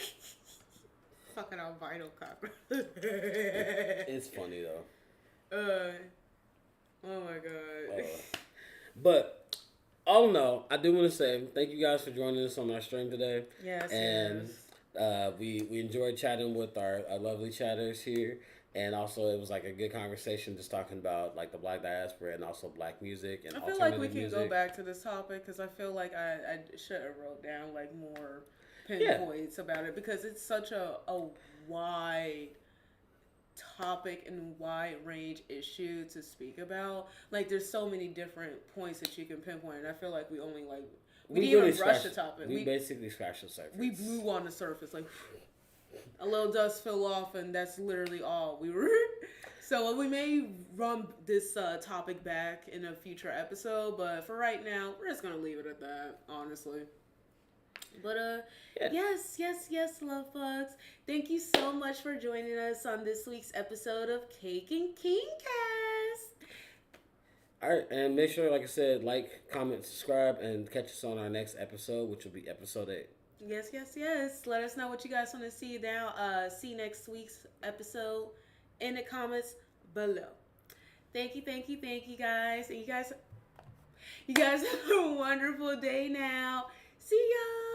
Fucking albino cockroach. It's funny though. Oh my god. But all in all, I do want to say thank you guys for joining us on our stream today. Yes. And we enjoyed chatting with our lovely chatters here. And also, it was like a good conversation, just talking about like the Black diaspora and also Black music and I feel like alternative we can music. go back to this topic because I feel like I should have wrote down like more Yeah, pinpoints about it because it's such a wide topic and wide range issue to speak about. Like there's so many different points that you can pinpoint, and I feel like we only like we didn't really even brush the scratched. topic. We basically scratched the surface. We blew on the surface, like a little dust fell off, and that's literally all we were. So we may run this topic back in a future episode, but for right now, we're just gonna leave it at that, honestly. But Yeah. yes, love bugs. Thank you so much for joining us on this week's episode of Cake and King Cast. All right, and make sure, like I said, like, comment, subscribe, and catch us on our next episode, which will be episode 8. Yes. Let us know what you guys want to see now. See next week's episode in the comments below. Thank you, guys. And you guys have a wonderful day now. See ya.